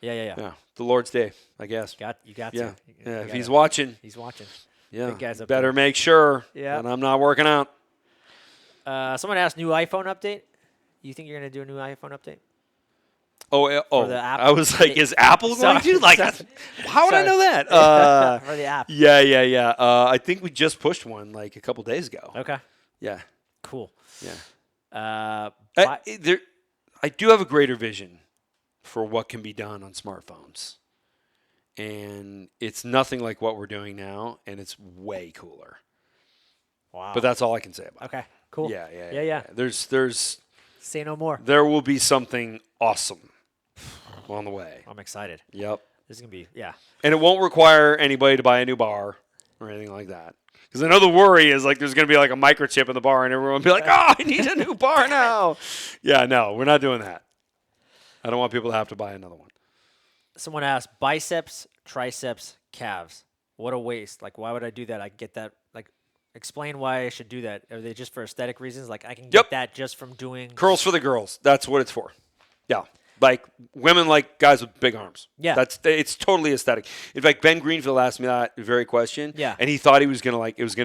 Yeah. The Lord's day, I guess. You got Yeah. to. Yeah. If You he's gotta- watching, He's watching. yeah. Big guy's up Better there. make sure Yeah. that I'm not working out. Someone asked new iPhone update. You think you're gonna do a new iPhone update? Oh. the app. I was like, is Apple going to? Like, Sorry. how would I Sorry. know that? For the app. Yeah. I think we just pushed one like a couple days ago. Okay. Yeah. Cool. Yeah. Bi- I do have a greater vision for what can be done on smartphones. And it's nothing like what we're doing now, and it's way cooler. wow. But that's all I can say about okay. Cool. it. Yeah. There's Say no more. there will be something awesome on the way. I'm excited. Yep. This is gonna be And it won't require anybody to buy a new bar or anything like that. Because I know the worry is like there's going to be like a microchip in the bar and everyone will be like, oh, I need a new bar now. Yeah, no, we're not doing that. I don't want people to have to buy another one. Someone asked biceps, triceps, calves. What a waste. Like, why would I do that? I get that. Like, explain why I should do that. Are they just for aesthetic reasons? Like, I can get Yep. that just from doing. Curls for the girls. That's what it's for. Yeah. Like women like guys with big arms. Yeah. It's totally aesthetic. In fact, Ben Greenfield asked me that very question. Yeah. And he thought it was gonna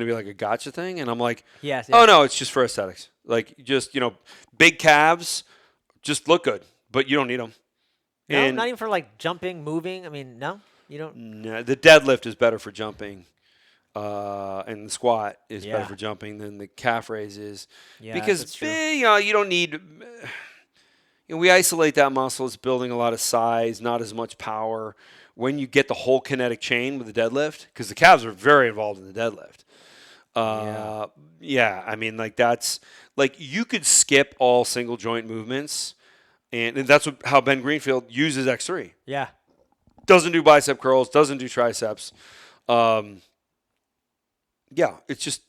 be like a gotcha thing. And I'm like, Yes. oh no, it's just for aesthetics. Like just, big calves just look good, but you don't need them. No, And not even for like jumping, moving. I mean, no, you don't. no, the deadlift is better for jumping. And the squat is Yeah. better for jumping than the calf raise is. Yeah, because that's true. you don't need. We isolate that muscle. It's building a lot of size, not as much power. When you get the whole kinetic chain with the deadlift, because the calves are very involved in the deadlift. Yeah, I mean, like that's like you could skip all single joint movements, and that's how Ben Greenfield uses X3. Yeah. Doesn't do bicep curls, doesn't do triceps. yeah, it's just.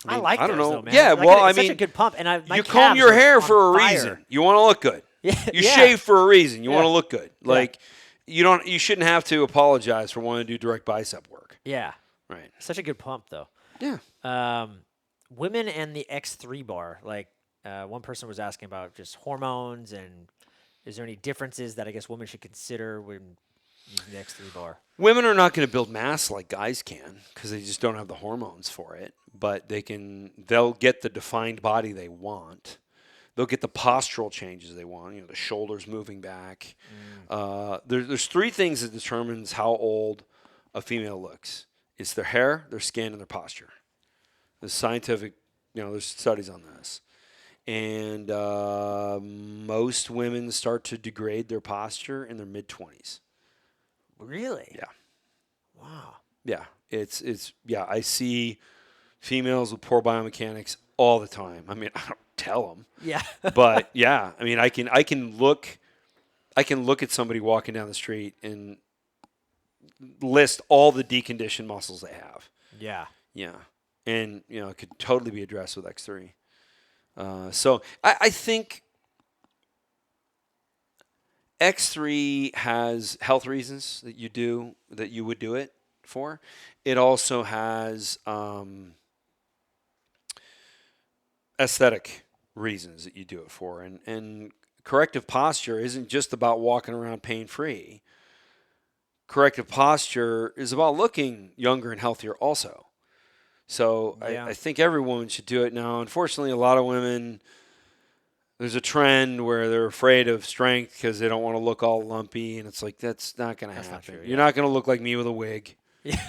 I like I don't those know. though, man. Yeah, Like, well, it's I such a mean, good pump, and my you comb calves your are hair on for a fire. reason. You want to look good. Yeah, You yeah. shave for a reason. You Yeah. want to look good. Like you shouldn't have to apologize for wanting to do direct bicep work. Yeah, Right. such a good pump though. Yeah. Women and the X3 bar. Like one person was asking about just hormones, and is there any differences that I guess women should consider when using the X3 bar? Women are not going to build mass like guys can because they just don't have the hormones for it. But they'll get the defined body they want. They'll get the postural changes they want. You know, the shoulders moving back. There's three things that determines how old a female looks. It's their hair, their skin, and their posture. There's scientific, there's studies on this. And most women start to degrade their posture in their mid-20s. Really? Yeah. Wow. Yeah. I see females with poor biomechanics all the time. I mean, I don't tell them. Yeah. But yeah, I mean, I can look at somebody walking down the street and list all the deconditioned muscles they have. Yeah. Yeah. And, it could totally be addressed with X3. So I think X3 has health reasons that you would do it for. It also has aesthetic reasons that you do it for. And corrective posture isn't just about walking around pain-free. Corrective posture is about looking younger and healthier also. So Yeah. I think every woman should do it now. Unfortunately, a lot of women, there's a trend where they're afraid of strength because they don't want to look all lumpy, and it's like, that's not going to happen. Not true, You're not going to look like me with a wig. Yeah.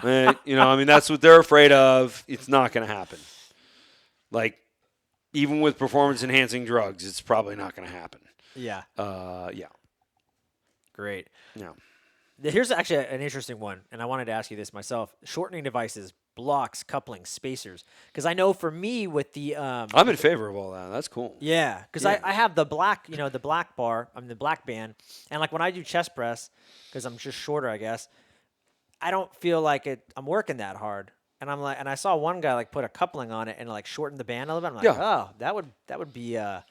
That's what they're afraid of. It's not going to happen. Like, even with performance-enhancing drugs, it's probably not going to happen. Yeah. Yeah. Great. Yeah. Here's actually an interesting one, and I wanted to ask you this myself. Shortening devices, blocks, couplings, spacers. Because I know for me with the I'm in favor of all that. That's cool. yeah, because I have the black, the black bar, the black band, and like when I do chest press, because I'm just shorter, I guess, I don't feel like I'm working that hard. And I'm like, and I saw one guy like put a coupling on it and like shorten the band a little bit. I'm like, Yeah. oh, that would be Yeah,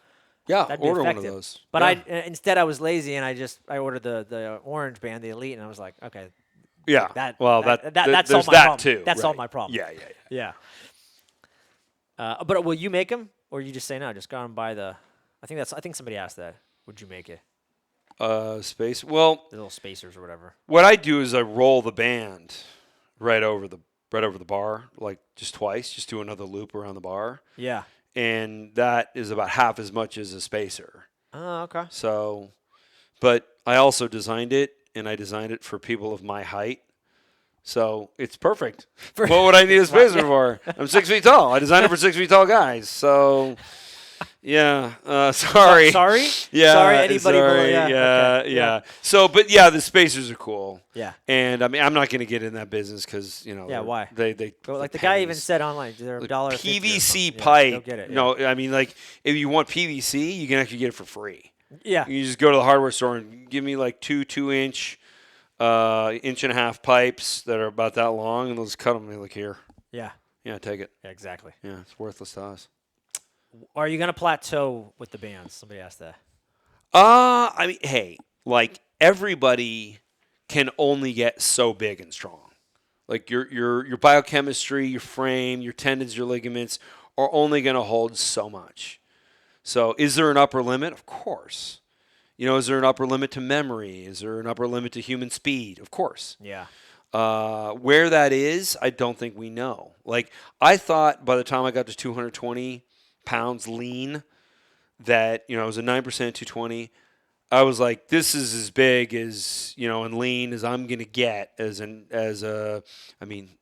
that'd be order one of effective. those. But Yeah. instead I was lazy and I ordered the orange band, the Elite, and I was like, okay, Yeah. that there's solved my that problem. too. That right. solved my problem. Yeah. Yeah. But will you make them, or you just say no? Just go and buy the. I think somebody asked that. Would you make it? Space. Well, The little spacers or whatever. what I do is I roll the band right over the bar, like just twice, just do another loop around the bar, Yeah. and that is about half as much as a spacer. Oh, okay. So, but I also designed it, and I designed it for people of my height. So it's perfect. What would I need a spacer for? I'm 6 feet tall. I designed it for 6 feet tall guys. So, yeah. Sorry. Sorry. Yeah. Sorry. Anybody? Sorry. Below, yeah. Okay. Yeah. So, but yeah, the spacers are cool. Yeah. And I mean, I'm not going to get in that business because Yeah, why? They But like the guy even said online, they're like $1.50 or PVC something. Yeah, pipe. go get it. No, I mean, like if you want PVC, you can actually get it for free. Yeah. You just go to the hardware store and give me like 2-inch, inch and a half pipes that are about that long, and they'll just cut them. They look here. Yeah. Yeah, take it. Yeah. Exactly. Yeah, it's worthless to us. Are you gonna plateau with the bands? Somebody asked that. I mean, hey, like everybody can only get so big and strong. Like your biochemistry, your frame, your tendons, your ligaments are only going to hold so much. So, is there an upper limit? Of course. Is there an upper limit to memory? Is there an upper limit to human speed? Of course. Yeah. Where that is, I don't think we know. Like, I thought by the time I got to 220 pounds lean that, it was a 9% 220. I was like, this is as big as, and lean as I'm going to get as a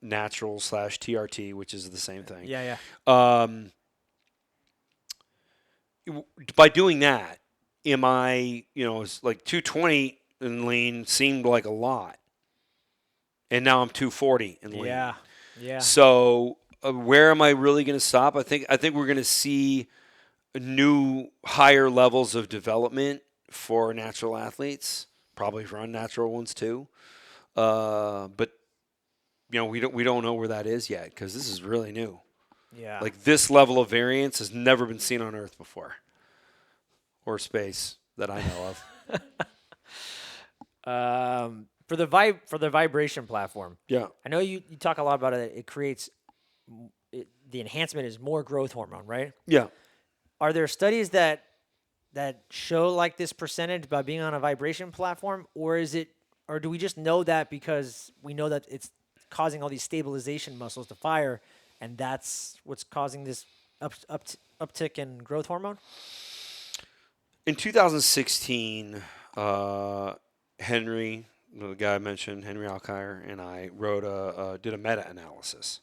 natural / TRT, which is the same thing. Yeah. By doing that, it's like 220 in lean seemed like a lot. And now I'm 240 in lean. Yeah. So where am I really going to stop? I think we're going to see new higher levels of development for natural athletes, probably for unnatural ones too. But we don't know where that is yet because this is really new. Yeah. Like this level of variance has never been seen on Earth before, or space that I know of. For the vibration platform. Yeah. I know you talk a lot about it. It creates the enhancement is more growth hormone, right? Yeah. Are there studies that show like this percentage by being on a vibration platform, or do we just know that because we know that it's causing all these stabilization muscles to fire, and that's what's causing this uptick in growth hormone? In 2016, Henry, the guy I mentioned, Henry Alkire, and I did a meta-analysis.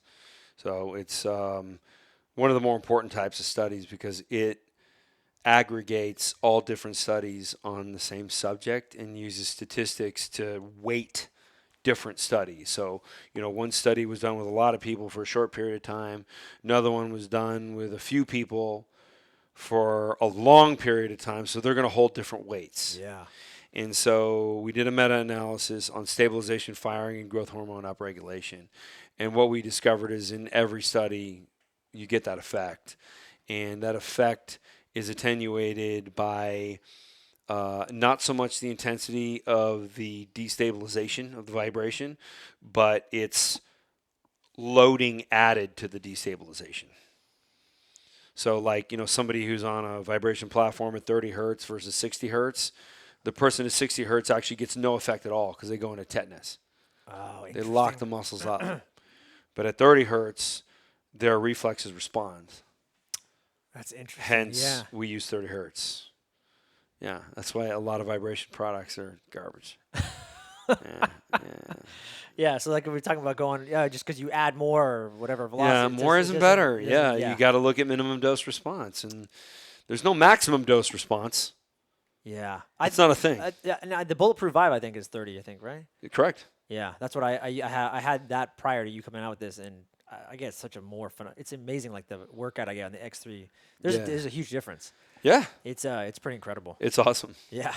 So it's one of the more important types of studies because it aggregates all different studies on the same subject and uses statistics to weight different studies. So, one study was done with a lot of people for a short period of time. Another one was done with a few people for a long period of time. So they're going to hold different weights. Yeah. And so we did a meta-analysis on stabilization, firing, and growth hormone upregulation. And what we discovered is in every study, you get that effect. And that effect is attenuated by not so much the intensity of the destabilization of the vibration, but it's loading added to the destabilization. So like, somebody who's on a vibration platform at 30 hertz versus 60 hertz, the person at 60 hertz actually gets no effect at all because they go into tetanus. Oh, They lock the muscles up. But at 30 hertz, their reflexes respond. That's interesting. Hence, we use 30 hertz. Yeah, that's why a lot of vibration products are garbage. Yeah, so like if we're talking about going, just because you add more or whatever velocity. Yeah, more isn't better. Yeah, you got to look at minimum dose response. And there's no maximum dose response. Yeah. It's not a thing. The Bulletproof Vibe, I think, is 30, I think, right? Correct. Yeah, that's what I had that prior to you coming out with this, and I get such a more fun. It's amazing, like the workout I get on the X3. There's a huge difference. Yeah. It's pretty incredible. It's awesome. Yeah.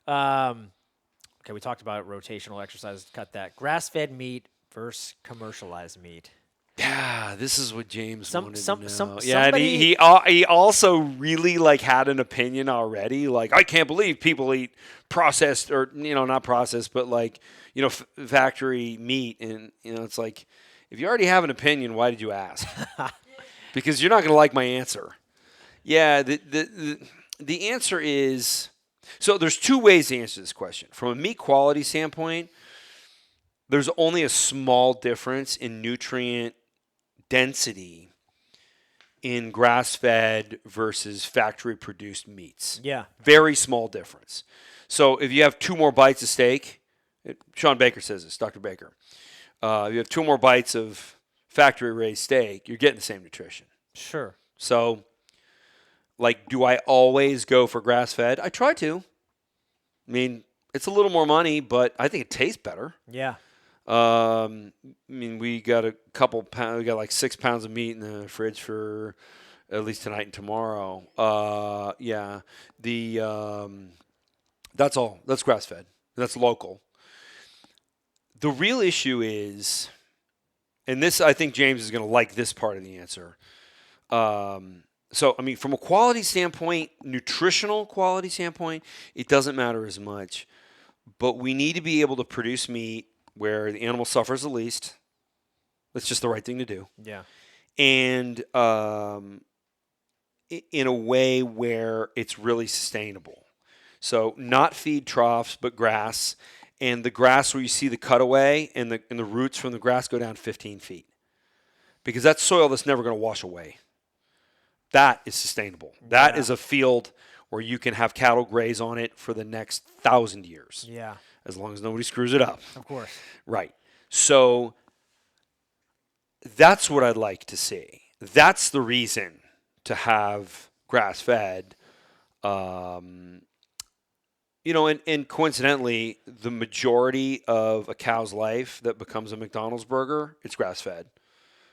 Okay, we talked about rotational exercise. Cut that. Grass-fed meat versus commercialized meat. Yeah, this is what James wanted to know. And Somebody, he also really had an opinion already. Like, I can't believe people eat processed or not processed, but factory meat. And it's like, if you already have an opinion, why did you ask? Because you're not going to like my answer. Yeah, the answer is, so there's two ways to answer this question. From a meat quality standpoint, there's only a small difference in nutrient density in grass-fed versus factory-produced meats. Yeah. Very small difference. So if you have 2 more bites of steak, Sean Baker says this, Dr. Baker, if you have 2 more bites of factory-raised steak, you're getting the same nutrition. Sure. So, do I always go for grass-fed? I try to. I mean, it's a little more money, but I think it tastes better. Yeah. We got a couple pounds. We got 6 pounds of meat in the fridge for at least tonight and tomorrow. Yeah. That's all. That's grass-fed. That's local. The real issue is, and this, I think James is going to like this part of the answer. So, from a quality standpoint, nutritional quality standpoint, it doesn't matter as much. But we need to be able to produce meat where the animal suffers the least. That's just the right thing to do. Yeah. And in a way where it's really sustainable. So not feed troughs, but grass. And the grass where you see the cutaway and the roots from the grass go down 15 feet. Because that's soil that's never going to wash away. That is sustainable. That is a field where you can have cattle graze on it for the next 1,000 years. Yeah. As long as nobody screws it up. Of course. Right. So that's what I'd like to see. That's the reason to have grass-fed. And coincidentally, the majority of a cow's life that becomes a McDonald's burger, it's grass-fed.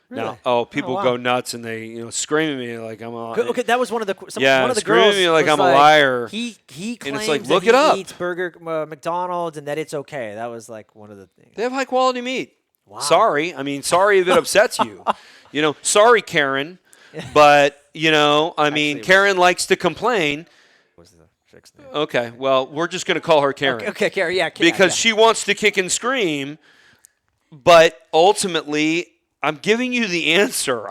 Really? Now, people go nuts and they scream at me like I'm a Okay, that was one of the one of the scream girls at me like was I'm a liar. He claims and it's like, that look he it up. eats McDonald's and that it's okay. That was one of the things. They have high quality meat. Wow. Sorry. I mean, sorry if it upsets you. Sorry, Karen. But, I mean, Actually, Karen likes to complain. What's the chick's name? Okay, well, we're just going to call her Karen. Okay, Karen. Yeah, Because yeah. she wants to kick and scream, but ultimately, I'm giving you the answer.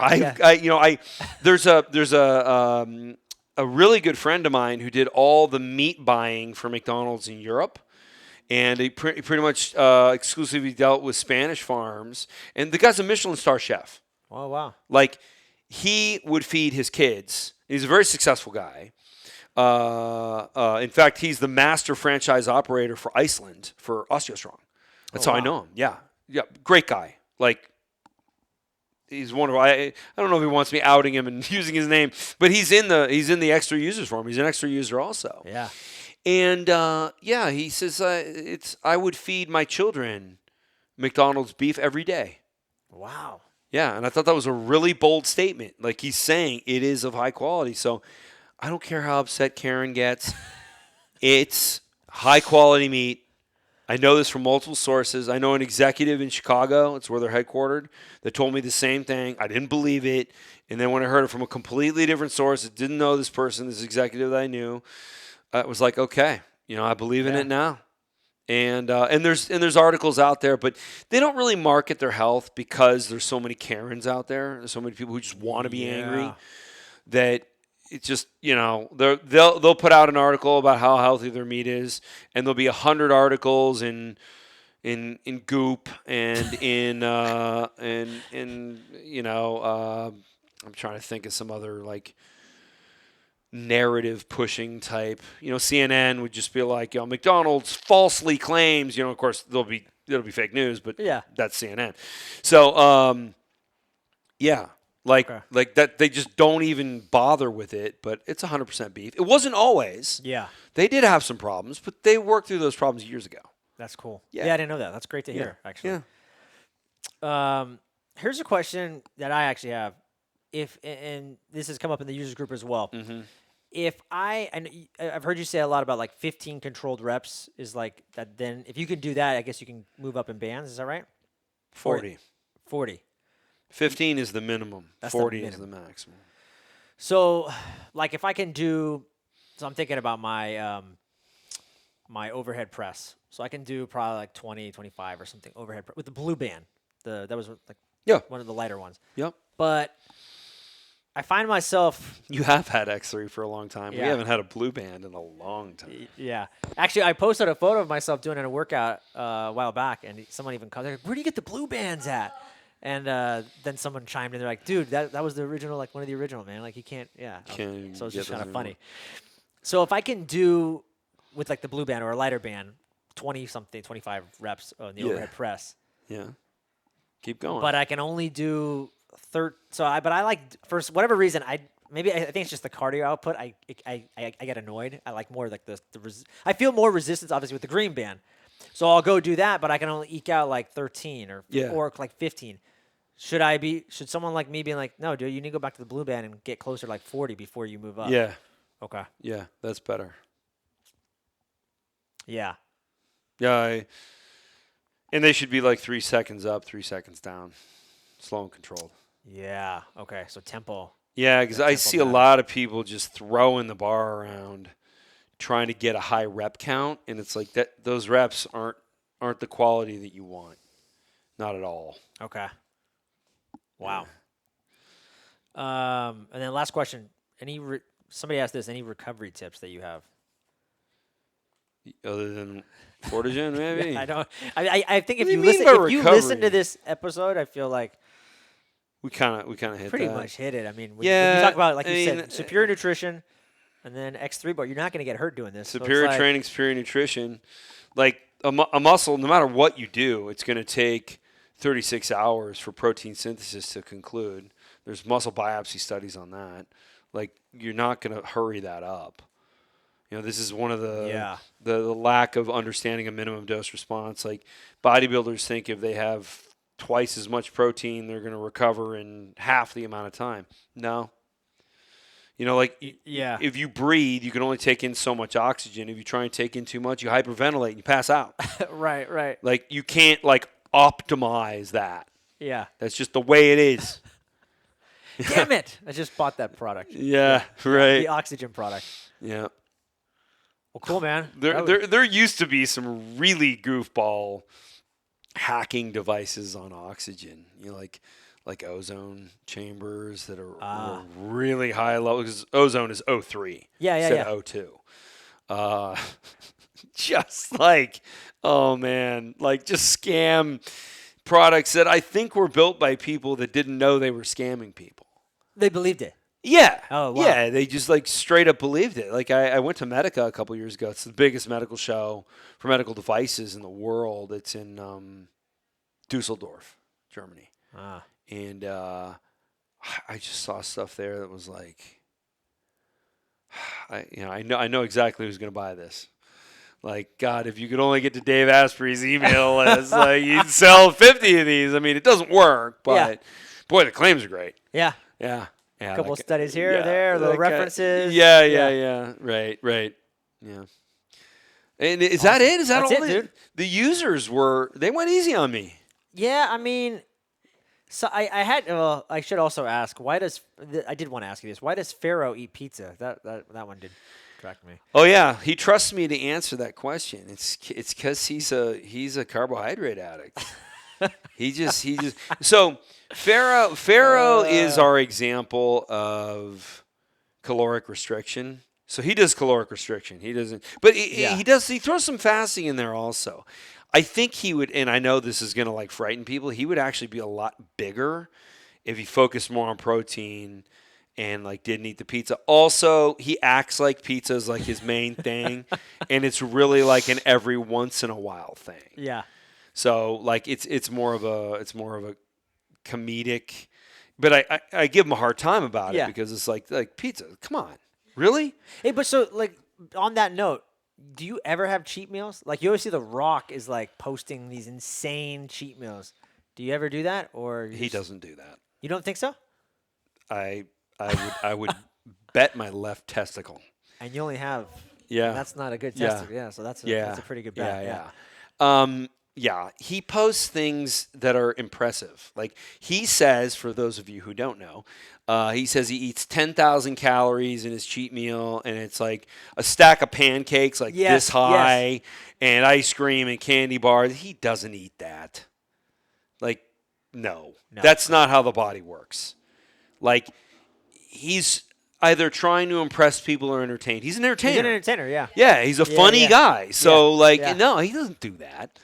There's a really good friend of mine who did all the meat buying for McDonald's in Europe. And he pretty much exclusively dealt with Spanish farms. And the guy's a Michelin star chef. Oh, wow. Like, he would feed his kids. He's a very successful guy. In fact, he's the master franchise operator for Iceland for OsteoStrong. That's how I know him. Yeah. Yeah. Great guy. Like, he's wonderful. I don't know if he wants me outing him and using his name, but he's in the extra users for him. He's an extra user also. Yeah. And he says I would feed my children McDonald's beef every day. Wow. Yeah, and I thought that was a really bold statement. Like, he's saying it is of high quality. So I don't care how upset Karen gets. It's high quality meat. I know this from multiple sources. I know an executive in Chicago, it's where they're headquartered, that told me the same thing. I didn't believe it. And then when I heard it from a completely different source that didn't know this person, this executive that I knew, it was like, okay, I believe in it now. And there's articles out there, but they don't really market their health because there's so many Karens out there. There's so many people who just want to be angry that it's just, they'll put out an article about how healthy their meat is, and there'll be 100 articles in Goop and I'm trying to think of some other like narrative pushing type. CNN would just be like, McDonald's falsely claims, of course it'll be fake news, but that's CNN. So like that, they just don't even bother with it, but it's 100% beef. It wasn't always. Yeah. They did have some problems, but they worked through those problems years ago. That's cool. Yeah. Yeah, I didn't know that. That's great to hear, actually. Yeah. Here's a question that I actually have. And this has come up in the users group as well. Mm-hmm. I've heard you say a lot about like 15 controlled reps is like that. Then if you can do that, I guess you can move up in bands. Is that right? 40. 40. 15 is the minimum. That's 40 the is the maximum. So, like, if I can do, so I'm thinking about my my overhead press. So I can do probably like 20, 25 or something overhead with the blue band. That was like one of the lighter ones. Yep. But I find myself. You have had X3 for a long time. Yeah. We haven't had a blue band in a long time. Yeah. Actually, I posted a photo of myself doing a workout a while back, and someone even called. They're like, "Where do you get the blue bands at?" And then someone chimed in. They're like, "Dude, that was the original, like one of the original, man. Like you can't, yeah." So it's just kind of funny. So if I can do with like the blue band or a lighter band, 20 something, 25 reps on the overhead press. Yeah. Keep going. But I can only do but I like, for whatever reason, I think it's just the cardio output. I get annoyed. I like more like I feel more resistance obviously with the green band. So I'll go do that, but I can only eke out like 13 or like 15. Should someone like me be like, no, dude, you need to go back to the blue band and get closer to like 40 before you move up? Yeah. Okay. Yeah, that's better. Yeah. Yeah. And they should be like 3 seconds up, 3 seconds down. Slow and controlled. Yeah. Okay. So tempo. Yeah, because I see a lot of people just throwing the bar around, trying to get a high rep count, and it's like that. Those reps aren't the quality that you want. Not at all. Okay. Wow. And then last question. Somebody asked this. Any recovery tips that you have? Other than Fortigen, maybe? Yeah, I don't. I think if What do you you mean listen, by if you listen to recovery? this episode, I feel like we kind of hit pretty that. much hit it. I mean, when Yeah, you talk about, like I you mean, said, superior nutrition, and then X3 bar, you're not going to get hurt doing this. Superior training, superior nutrition. Like a muscle, no matter what you do, it's going to take 36 hours for protein synthesis to conclude. There's muscle biopsy studies on that. Like, you're not going to hurry that up. This is one of the lack of understanding a minimum dose response. Like, bodybuilders think if they have twice as much protein, they're going to recover in half the amount of time. No. If you breathe, you can only take in so much oxygen. If you try and take in too much, you hyperventilate and you pass out. Right. Like, you can't, like, optimize that. Yeah. That's just the way it is. Damn it! I just bought that product. Yeah, The right. oxygen product. Yeah. Well, cool, man. There used to be some really goofball hacking devices on oxygen. Like ozone chambers that are really high level, because ozone is O3 instead of O2. Just like, oh man, like just scam products that I think were built by people that didn't know they were scamming people. They believed it. Yeah. Oh, wow. Yeah, they just like straight up believed it. Like I went to Medica a couple years ago. It's the biggest medical show for medical devices in the world. It's in Dusseldorf, Germany. And I just saw stuff there that was like, I know exactly who's going to buy this. Like, God, if you could only get to Dave Asprey's email list, like you'd sell 50 of these. I mean, it doesn't work, but boy, the claims are great. Yeah. Yeah. A couple of studies here or there, little references. Yeah. Right. Yeah. And is that it? Is that That's all? it, dude. The users they went easy on me. Yeah, I mean, so I should also ask, I did want to ask you this. Why does Pharaoh eat pizza? That one did attract me. Oh yeah, he trusts me to answer that question. It's because he's a carbohydrate addict. he just so Pharaoh is our example of caloric restriction. So he does caloric restriction. He doesn't, but he throws some fasting in there also. I think he would, and I know this is going to like frighten people. He would actually be a lot bigger if he focused more on protein and like didn't eat the pizza. Also, he acts like pizza is like his main thing, and it's really like an every once in a while thing. Yeah. So like it's more of a comedic, but I give him a hard time about it because it's like pizza. Come on, really? Hey, but so like on that note, do you ever have cheat meals? Like you always see The Rock is like posting these insane cheat meals. Do you ever do that, or he doesn't do that? You don't think so? I would bet my left testicle. And you only have That's not a good testicle. Yeah, so that's a pretty good bet. Yeah, he posts things that are impressive. Like he says, for those of you who don't know, he says he eats 10,000 calories in his cheat meal, and it's like a stack of pancakes like this high, and ice cream and candy bars. He doesn't eat that. Like, no, that's not how the body works. Like, he's either trying to impress people or entertain. He's an entertainer. He's an entertainer, yeah. Yeah, he's a funny guy. So, no, he doesn't do that.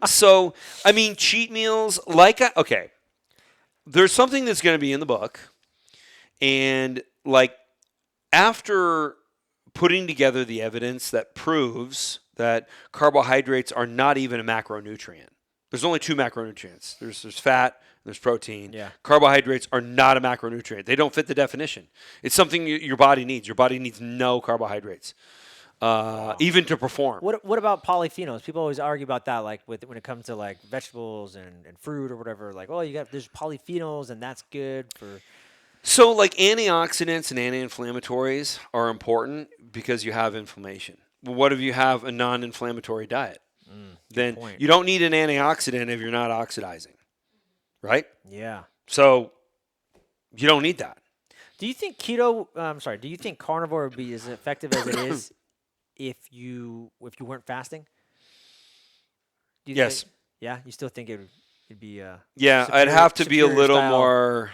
So, I mean, cheat meals, okay, there's something that's going to be in the book. And, like, after putting together the evidence that proves that carbohydrates are not even a macronutrient, there's only two macronutrients. There's fat, there's protein. Yeah. Carbohydrates are not a macronutrient. They don't fit the definition. It's something your body needs. Your body needs no carbohydrates, even to perform. What about polyphenols? People always argue about that, like when it comes to like vegetables and fruit or whatever. Like, oh, there's polyphenols and that's good for. So, like antioxidants and anti-inflammatories are important because you have inflammation. Well, what if you have a non-inflammatory diet? Then you don't need an antioxidant if you're not oxidizing, right? Yeah. So you don't need that. Do you think do you think carnivore would be as effective as it is if you weren't fasting? Yes. Yeah, you still think it'd be yeah, I'd have to be a little more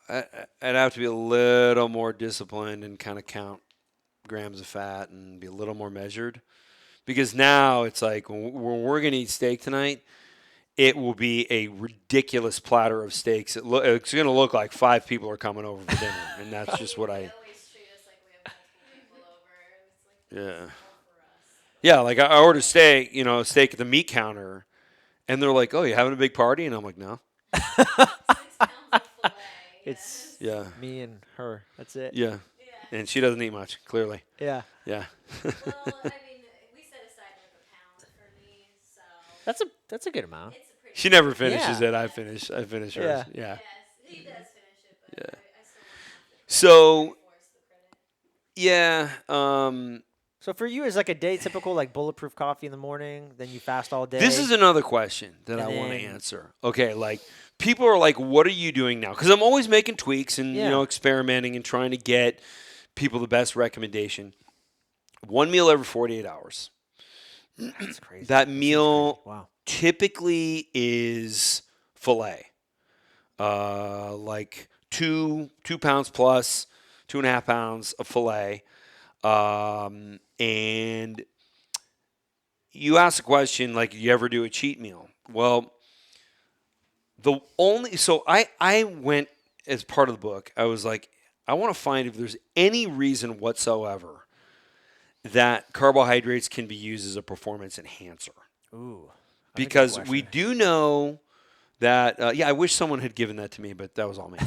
I'd have to be a little more disciplined and kind of count grams of fat and be a little more measured. Because now it's like when we're going to eat steak tonight, it will be a ridiculous platter of steaks. It's going to look like 5 people are coming over for dinner, and that's just what I. They always treat us like we have multiple people over, and it's like Yeah. all for us. Yeah, like I ordered steak at the meat counter, and they're like, "Oh, you having a big party?" And I'm like, "No." 6 pounds of filet. It's me and her. That's it. Yeah. And she doesn't eat much, clearly. Yeah. Yeah. Well, I mean, we set aside like a pound for me, so That's a good amount. it's a pretty. She never finishes Yeah. it. I finish hers. Yeah. Yeah. Yes, he does finish it, but Yeah. I still want to have to So, force the credit. yeah. So for you, is like a day typical like bulletproof coffee in the morning, then you fast all day? This is another question that And I want to then- answer. Okay, like people are like, what are you doing now? Because I'm always making tweaks and Yeah. experimenting and trying to get people the best recommendation. One meal every 48 hours. That's crazy. That seems meal crazy. Wow. typically is filet, like 2 pounds plus, 2.5 pounds of filet, and you asked a question like, you ever do a cheat meal? Well, I went as part of the book. I was like, I want to find if there's any reason whatsoever that carbohydrates can be used as a performance enhancer. Ooh. That's a good Because we question. do know that, I wish someone had given that to me, but that was all me.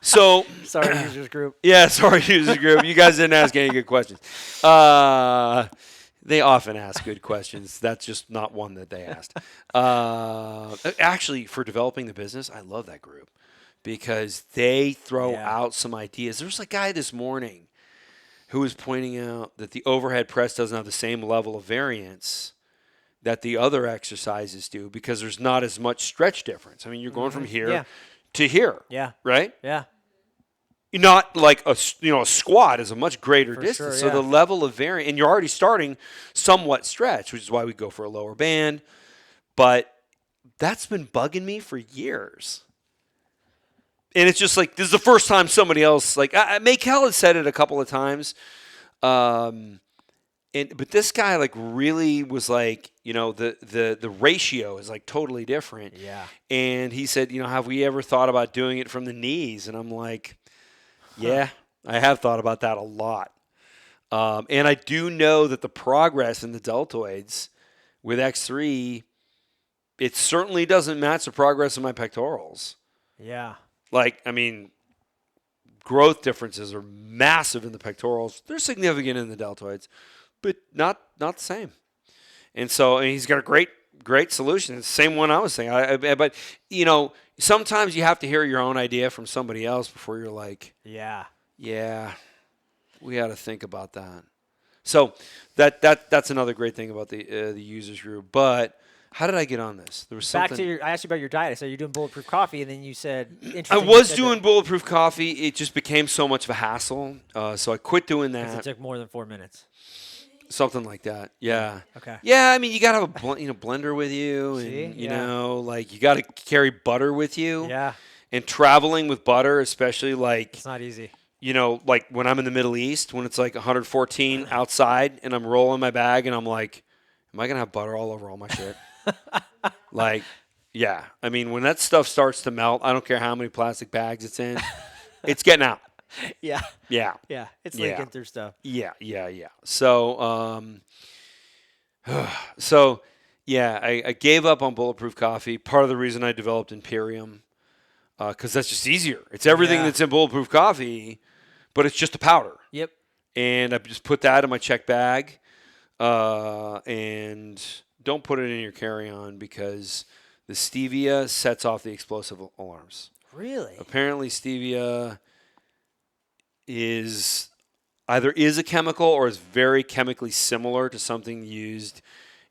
So, Sorry, users group. yeah, sorry, users group. You guys didn't ask any good questions. They often ask good questions. That's just not one that they asked. Actually, for developing the business, I love that group because they throw Yeah. out some ideas. There's a guy this morning who was pointing out that the overhead press doesn't have the same level of variance that the other exercises do because there's not as much stretch difference. I mean, you're going from here Yeah. to here, Yeah. right? Yeah. Not like a squat is a much greater For distance. sure, So yeah. the level of variance, and you're already starting somewhat stretch, which is why we go for a lower band. But that's been bugging me for years. And it's just like, this is the first time somebody else, like, Maykel has said it a couple of times. But this guy like really was like, the ratio is like totally different. Yeah. And he said, have we ever thought about doing it from the knees? And I'm like, yeah, I have thought about that a lot. And I do know that the progress in the deltoids with X3, it certainly doesn't match the progress in my pectorals. Yeah. Like, I mean, growth differences are massive in the pectorals. They're significant in the deltoids, but not the same. And he's got a great solution. It's the same one I was saying. But sometimes you have to hear your own idea from somebody else before you're like, Yeah. yeah, we got to think about that. So that's another great thing about the users group. But how did I get on this? There was Back something. to I asked you about your diet. I said you're doing bulletproof coffee, and then you said I interesting. you was said doing that bulletproof coffee. It just became so much of a hassle. So I quit doing 'cause that. it took more than 4 minutes. Something like that. Yeah. Okay. Yeah, I mean, you got to have a blender with you, and See? you Yeah. know, like you got to carry butter with you. Yeah. And traveling with butter, especially like, It's not easy. like when I'm in the Middle East, when it's like 114 outside, and I'm rolling my bag, and I'm like, am I gonna have butter all over all my shit? Like, yeah. I mean, when that stuff starts to melt, I don't care how many plastic bags it's in, it's getting out. Yeah. Yeah. Yeah. It's Yeah. leaking through stuff. Yeah. So, I gave up on bulletproof coffee. Part of the reason I developed Imperium, because that's just easier. It's everything Yeah. that's in bulletproof coffee, but it's just a powder. Yep. And I just put that in my check bag, and don't put it in your carry-on because the stevia sets off the explosive alarms. Really? Apparently, stevia is a chemical or is very chemically similar to something used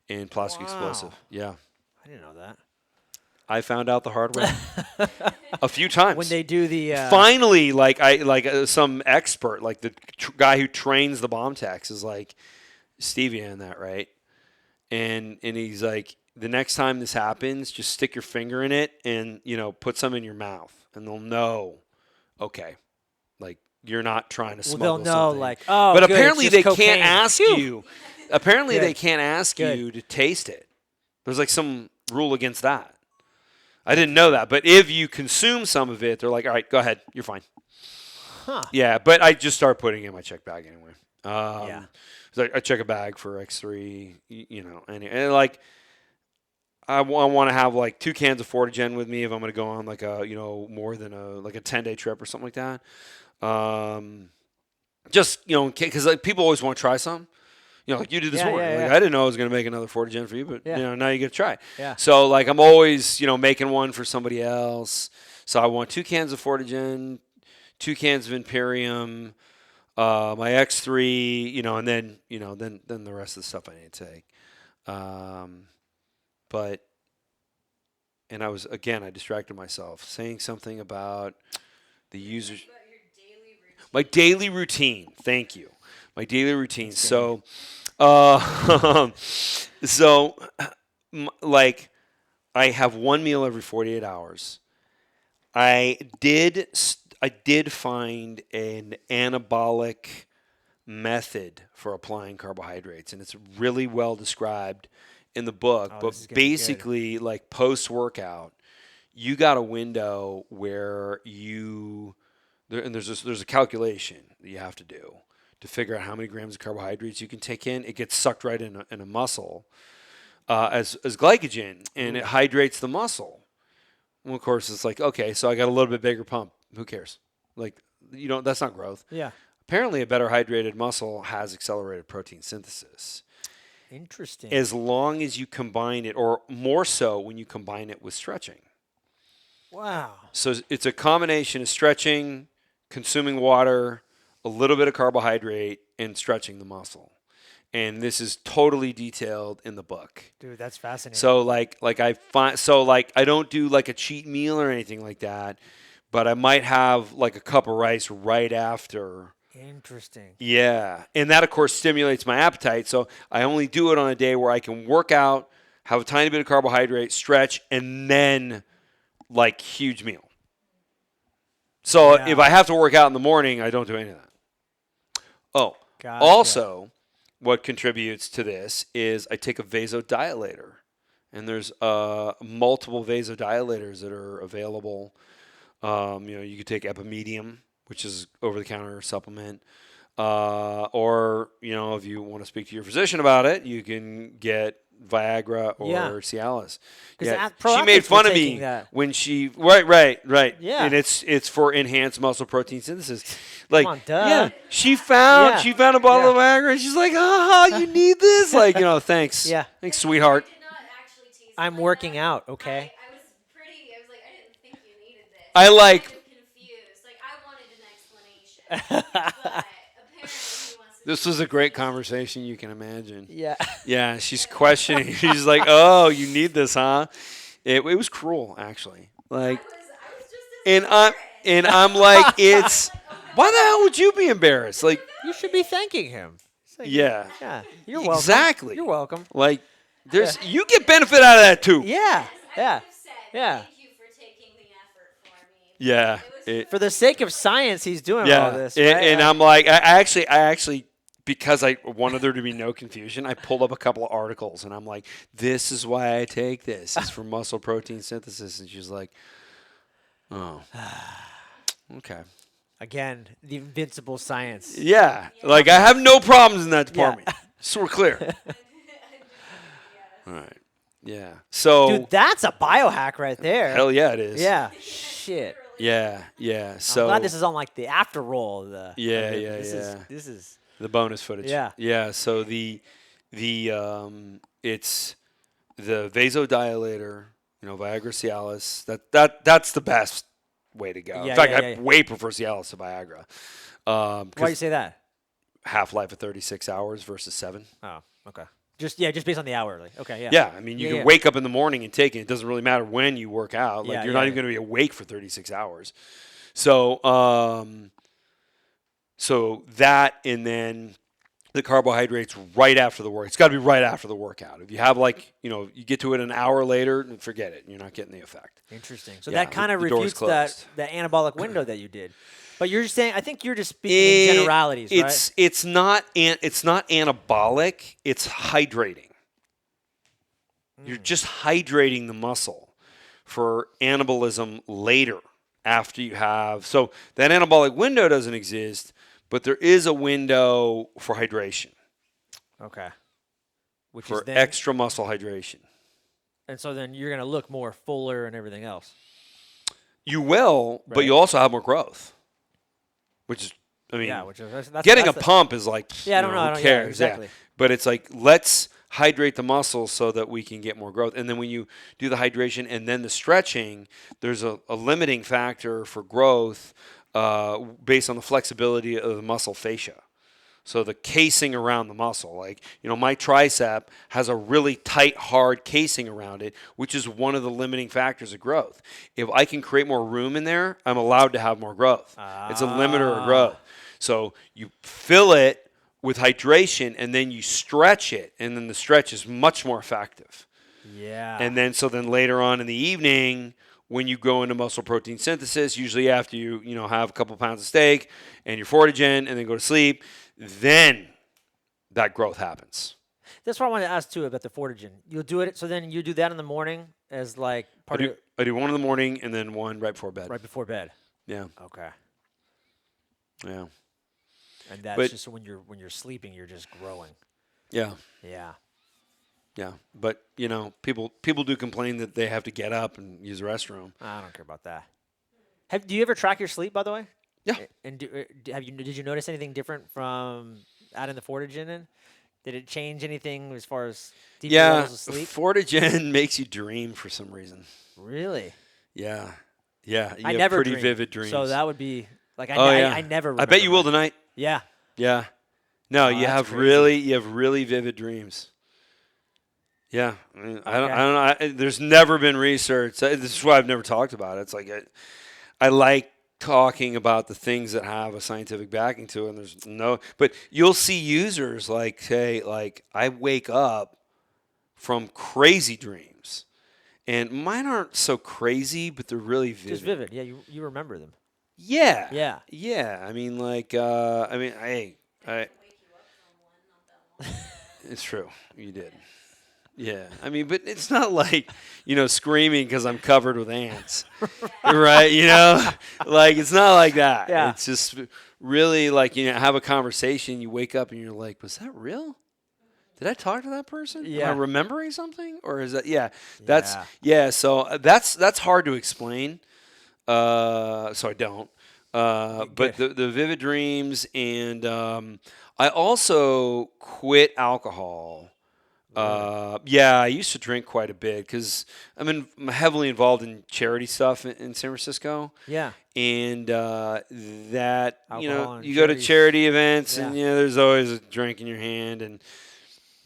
in plastic Wow. explosive. Yeah, I didn't know that. I found out the hard way a few times. When they do the Finally, some expert, like the guy who trains the bomb techs, is like, stevia in that, right? And he's like, the next time this happens, just stick your finger in it and put some in your mouth, and they'll know. Okay, like you're not trying to smuggle they'll know something. like, oh, But good, apparently it's they just can't cocaine. ask Phew. you. Apparently Good. they can't ask Good. you to taste it. There's like some rule against that. I didn't know that, but if you consume some of it, they're like, all right, go ahead, you're fine. Huh. Yeah, but I just started putting it in my check bag anyway. Yeah. So I check a bag for X3, and like I want to have like 2 cans of Fortigen with me if I'm going to go on like a more than a 10-day trip or something like that. Just because like people always want to try some. Like you did this Yeah, morning. yeah, Like yeah. I didn't know I was going to make another Fortigen for you, but Yeah. now you get to try it. Yeah. So like I'm always making one for somebody else. So I want 2 cans of Fortigen, 2 cans of Imperium, my X3, and then then the rest of the stuff I need to take. But and I distracted myself saying something about the user. About your daily routine. My daily routine. Thank you. My daily routine. Thanks, So, so like I have one meal every 48 hours. I did find an anabolic method for applying carbohydrates, and it's really well described in the book. Oh, But this is gonna be good. basically, like post workout, you got a window where there's a calculation that you have to do to figure out how many grams of carbohydrates you can take in. It gets sucked right in a muscle as glycogen, and it hydrates the muscle. Well, of course, it's like, okay, so I got a little bit bigger pump. Who cares? Like, that's not growth. Yeah. Apparently, a better hydrated muscle has accelerated protein synthesis. Interesting. As long as you combine it, or more so when you combine it with stretching. Wow. So it's a combination of stretching, consuming water, a little bit of carbohydrate, and stretching the muscle. And this is totally detailed in the book. Dude, that's fascinating. So I don't do like a cheat meal or anything like that, but I might have like a cup of rice right after. Interesting. Yeah. And that of course stimulates my appetite. So I only do it on a day where I can work out, have a tiny bit of carbohydrate, stretch, and then like huge meal. So Yeah. if I have to work out in the morning, I don't do any of that. Oh, Gotcha. also, what contributes to this is I take a vasodilator, and there's multiple vasodilators that are available. You could take epimedium, which is over-the-counter supplement, or if you want to speak to your physician about it, you can get Viagra or Yeah. Cialis. 'Cause Yeah, pro she made athletes were fun of taking me that. when she right. Yeah. And it's for enhanced muscle protein synthesis. Like, on, duh. yeah, she found a bottle of Yeah. Viagra and she's like, you need this? Like, thanks. Yeah. Thanks, sweetheart. I did not actually tease I'm him like working that. out, okay? I was like, I didn't think you needed this. I like- I'm kind of confused. Like, I wanted an explanation. But apparently he wants to This was a great conversation, you can imagine. Yeah. Yeah, she's questioning. She's like, "Oh, you need this, huh?" It was cruel, actually. Like, I was just as and embarrassed. I'm like, it's why the hell would you be embarrassed? Like, You should be thanking him. It's like, yeah, Yeah. You're welcome. exactly. You're welcome. Like, you get benefit out of that too. Yeah. I Yeah. would have said, Yeah. thank you for taking the effort for me. Yeah, It was For the sake of science, he's doing all yeah. this. And, right? and I'm like, I actually. Because I wanted there to be no confusion, I pulled up a couple of articles, and I'm like, "This is why I take this. It's for muscle protein synthesis." And she's like, "Oh, okay, Again, the invincible science. yeah." Like, I have no problems in that Yeah. department. So we're clear. yes. All right. Yeah. So Dude, that's a biohack right there. hell yeah, it is. Yeah. Shit. Yeah. Yeah. So I'm glad this is on like the after roll. Of the Yeah, of it. yeah, This yeah. Is, this is. the bonus footage. Yeah. Yeah. So it's the vasodilator, Viagra, Cialis. That's the best way to go. Yeah, In fact, yeah, I yeah. way prefer Cialis to Viagra. Why do you 'Cause say that? half-life of 36 hours versus 7. Oh, okay. Just based on the hour. Like, okay, yeah. Yeah, I mean, you Yeah, can yeah. wake up in the morning and take it. It doesn't really matter when you work out. Like, Yeah, you're yeah, not even yeah. going to be awake for 36 hours. So, so that, and then the carbohydrates right after the work. It's got to be right after the workout. If you have you get to it an hour later, forget it. You're not getting the effect. Interesting. So Yeah, that kind of the door's refutes that closed. the anabolic window that you did. But you're just saying. I think you're just speaking in generalities, right? It's not anabolic. It's hydrating. You're just hydrating the muscle for anabolism later after you have. So that anabolic window doesn't exist, but there is a window for hydration, Okay. Which for is then, extra muscle hydration. and so then you're gonna look more fuller and everything else. You will, but Right. you also have more growth, which is, I mean, Yeah, which is that's getting that's a pump is like, Yeah, I don't know, I who don't- yeah, cares? exactly. But it's like, let's hydrate the muscles so that we can get more growth. And then when you do the hydration and then the stretching, there's a limiting factor for growth based on the flexibility of the muscle fascia. So the casing around the muscle, like, my tricep has a really tight, hard casing around it, which is one of the limiting factors of growth. If I can create more room in there, I'm allowed to have more growth. It's a limiter of growth. So you fill it with hydration and then you stretch it, and then the stretch is much more effective. Yeah. And then later on in the evening, when you go into muscle protein synthesis, usually after you have a couple pounds of steak and your Fortigen and then go to sleep, then that growth happens. That's what I wanted to ask too about the Fortigen. You'll do it, so then you do that in the morning as like part of I do one in the morning and then one right before bed. right before bed. Yeah. Okay. Yeah. And that's just when you're sleeping, you're just growing. Yeah. Yeah. Yeah. But people do complain that they have to get up and use the restroom. I don't care about that. Do you ever track your sleep, by the way? Yeah. And did you notice anything different from adding the Fortigen in? Did it change anything as far as deep levels of sleep? Fortigen makes you dream for some reason. Really? Yeah. Yeah. You I have never pretty dream, vivid dreams. So that would be like I never. I bet you will remember tonight. Yeah. Yeah. No, you that's have crazy. really vivid dreams. Yeah. I mean, I don't Okay. know. There's never been research. This is why I've never talked about it. It's like I like talking about the things that have a scientific backing to it, and there's no, but you'll see users say, I wake up from crazy dreams, and mine aren't so crazy, but they're really vivid. Just vivid. Yeah, you remember them. Yeah. Yeah. Yeah. I mean, hey, Wake you up from one not that long. it's true. You did. Yeah, I mean, but it's not like, screaming because I'm covered with ants, right? Like, it's not like that. Yeah. It's just really like, have a conversation, you wake up and you're like, was that real? Did I talk to that person? Yeah. Am I remembering something? Or is that, so that's hard to explain. So I don't. But the vivid dreams, and I also quit alcohol. I used to drink quite a bit because I'm heavily involved in charity stuff in San Francisco. Yeah. And that, Alcohol and you go to charities. charity events Yeah. and, there's always a drink in your hand. And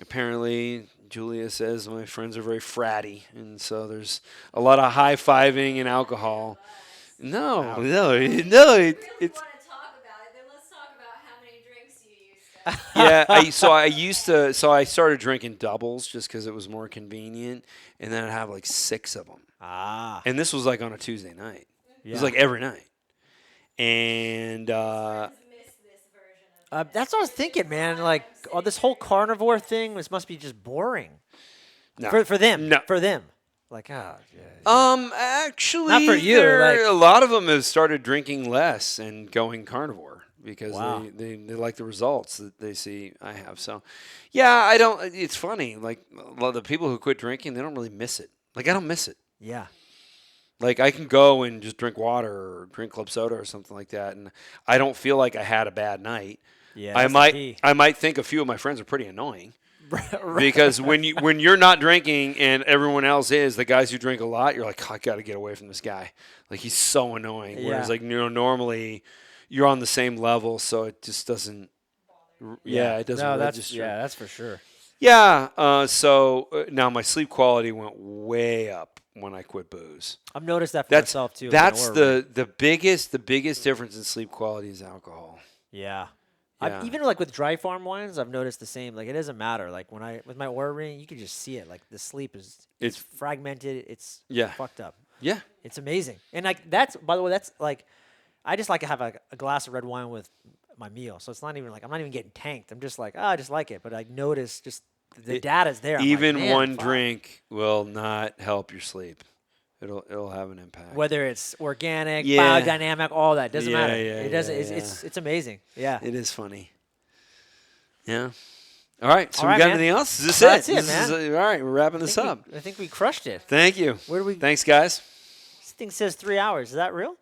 apparently, Julia says my friends are very fratty. And so there's a lot of high-fiving and alcohol. No, If you really it's... want to talk about it, then let's talk about how many drinks you used to. So I started drinking doubles just because it was more convenient, and then I'd have like 6 of them. And this was like on a Tuesday night. It was like every night. And Friends miss this version of That's what I was thinking, man. Like, this whole carnivore thing must be just boring. no. For them. No. For them. Like, yeah. Actually, Not for you, a lot of them have started drinking less and going carnivore because Wow. they like the results that they see I have. So, I don't. It's funny. Like, a lot of the people who quit drinking, they don't really miss it. Like, I don't miss it. Yeah. Like, I can go and just drink water or drink club soda or something like that, and I don't feel like I had a bad night. Yeah. I that's the might key. I might think a few of my friends are pretty annoying. Right. Because when you're not drinking and everyone else is, the guys who drink a lot, you're like, I got to get away from this guy. Like, he's so annoying. Yeah. Whereas, like, normally you're on the same level, so it just doesn't. It doesn't No, register. that's for sure. Yeah. So now my sleep quality went way up when I quit booze. I've noticed that for myself too. That's with Aura Ring. the biggest difference in sleep quality is alcohol. Yeah. Yeah. Even like with dry farm wines, I've noticed the same. Like, it doesn't matter. Like, with my Aura Ring, you can just see it. Like, the sleep it's fragmented. It's fucked up. Yeah. It's amazing. And like, by the way, that's like, I just like to have a glass of red wine with my meal. So it's not even like, I'm not even getting tanked. I'm just like, I just like it. But I notice just the data's there. I'm like, Even man, one fuck. drink will not help your sleep. It'll have an impact. Whether it's organic, Yeah. biodynamic, all that doesn't matter. Yeah, It doesn't. yeah, It's amazing. Yeah. It is funny. Yeah. All right. So All we right, got man. anything else? Is this That's it? it, man. All right. We're wrapping this up. I think we crushed it. Thank you. Where do we? Thanks, guys. This thing says 3 hours. Is that real?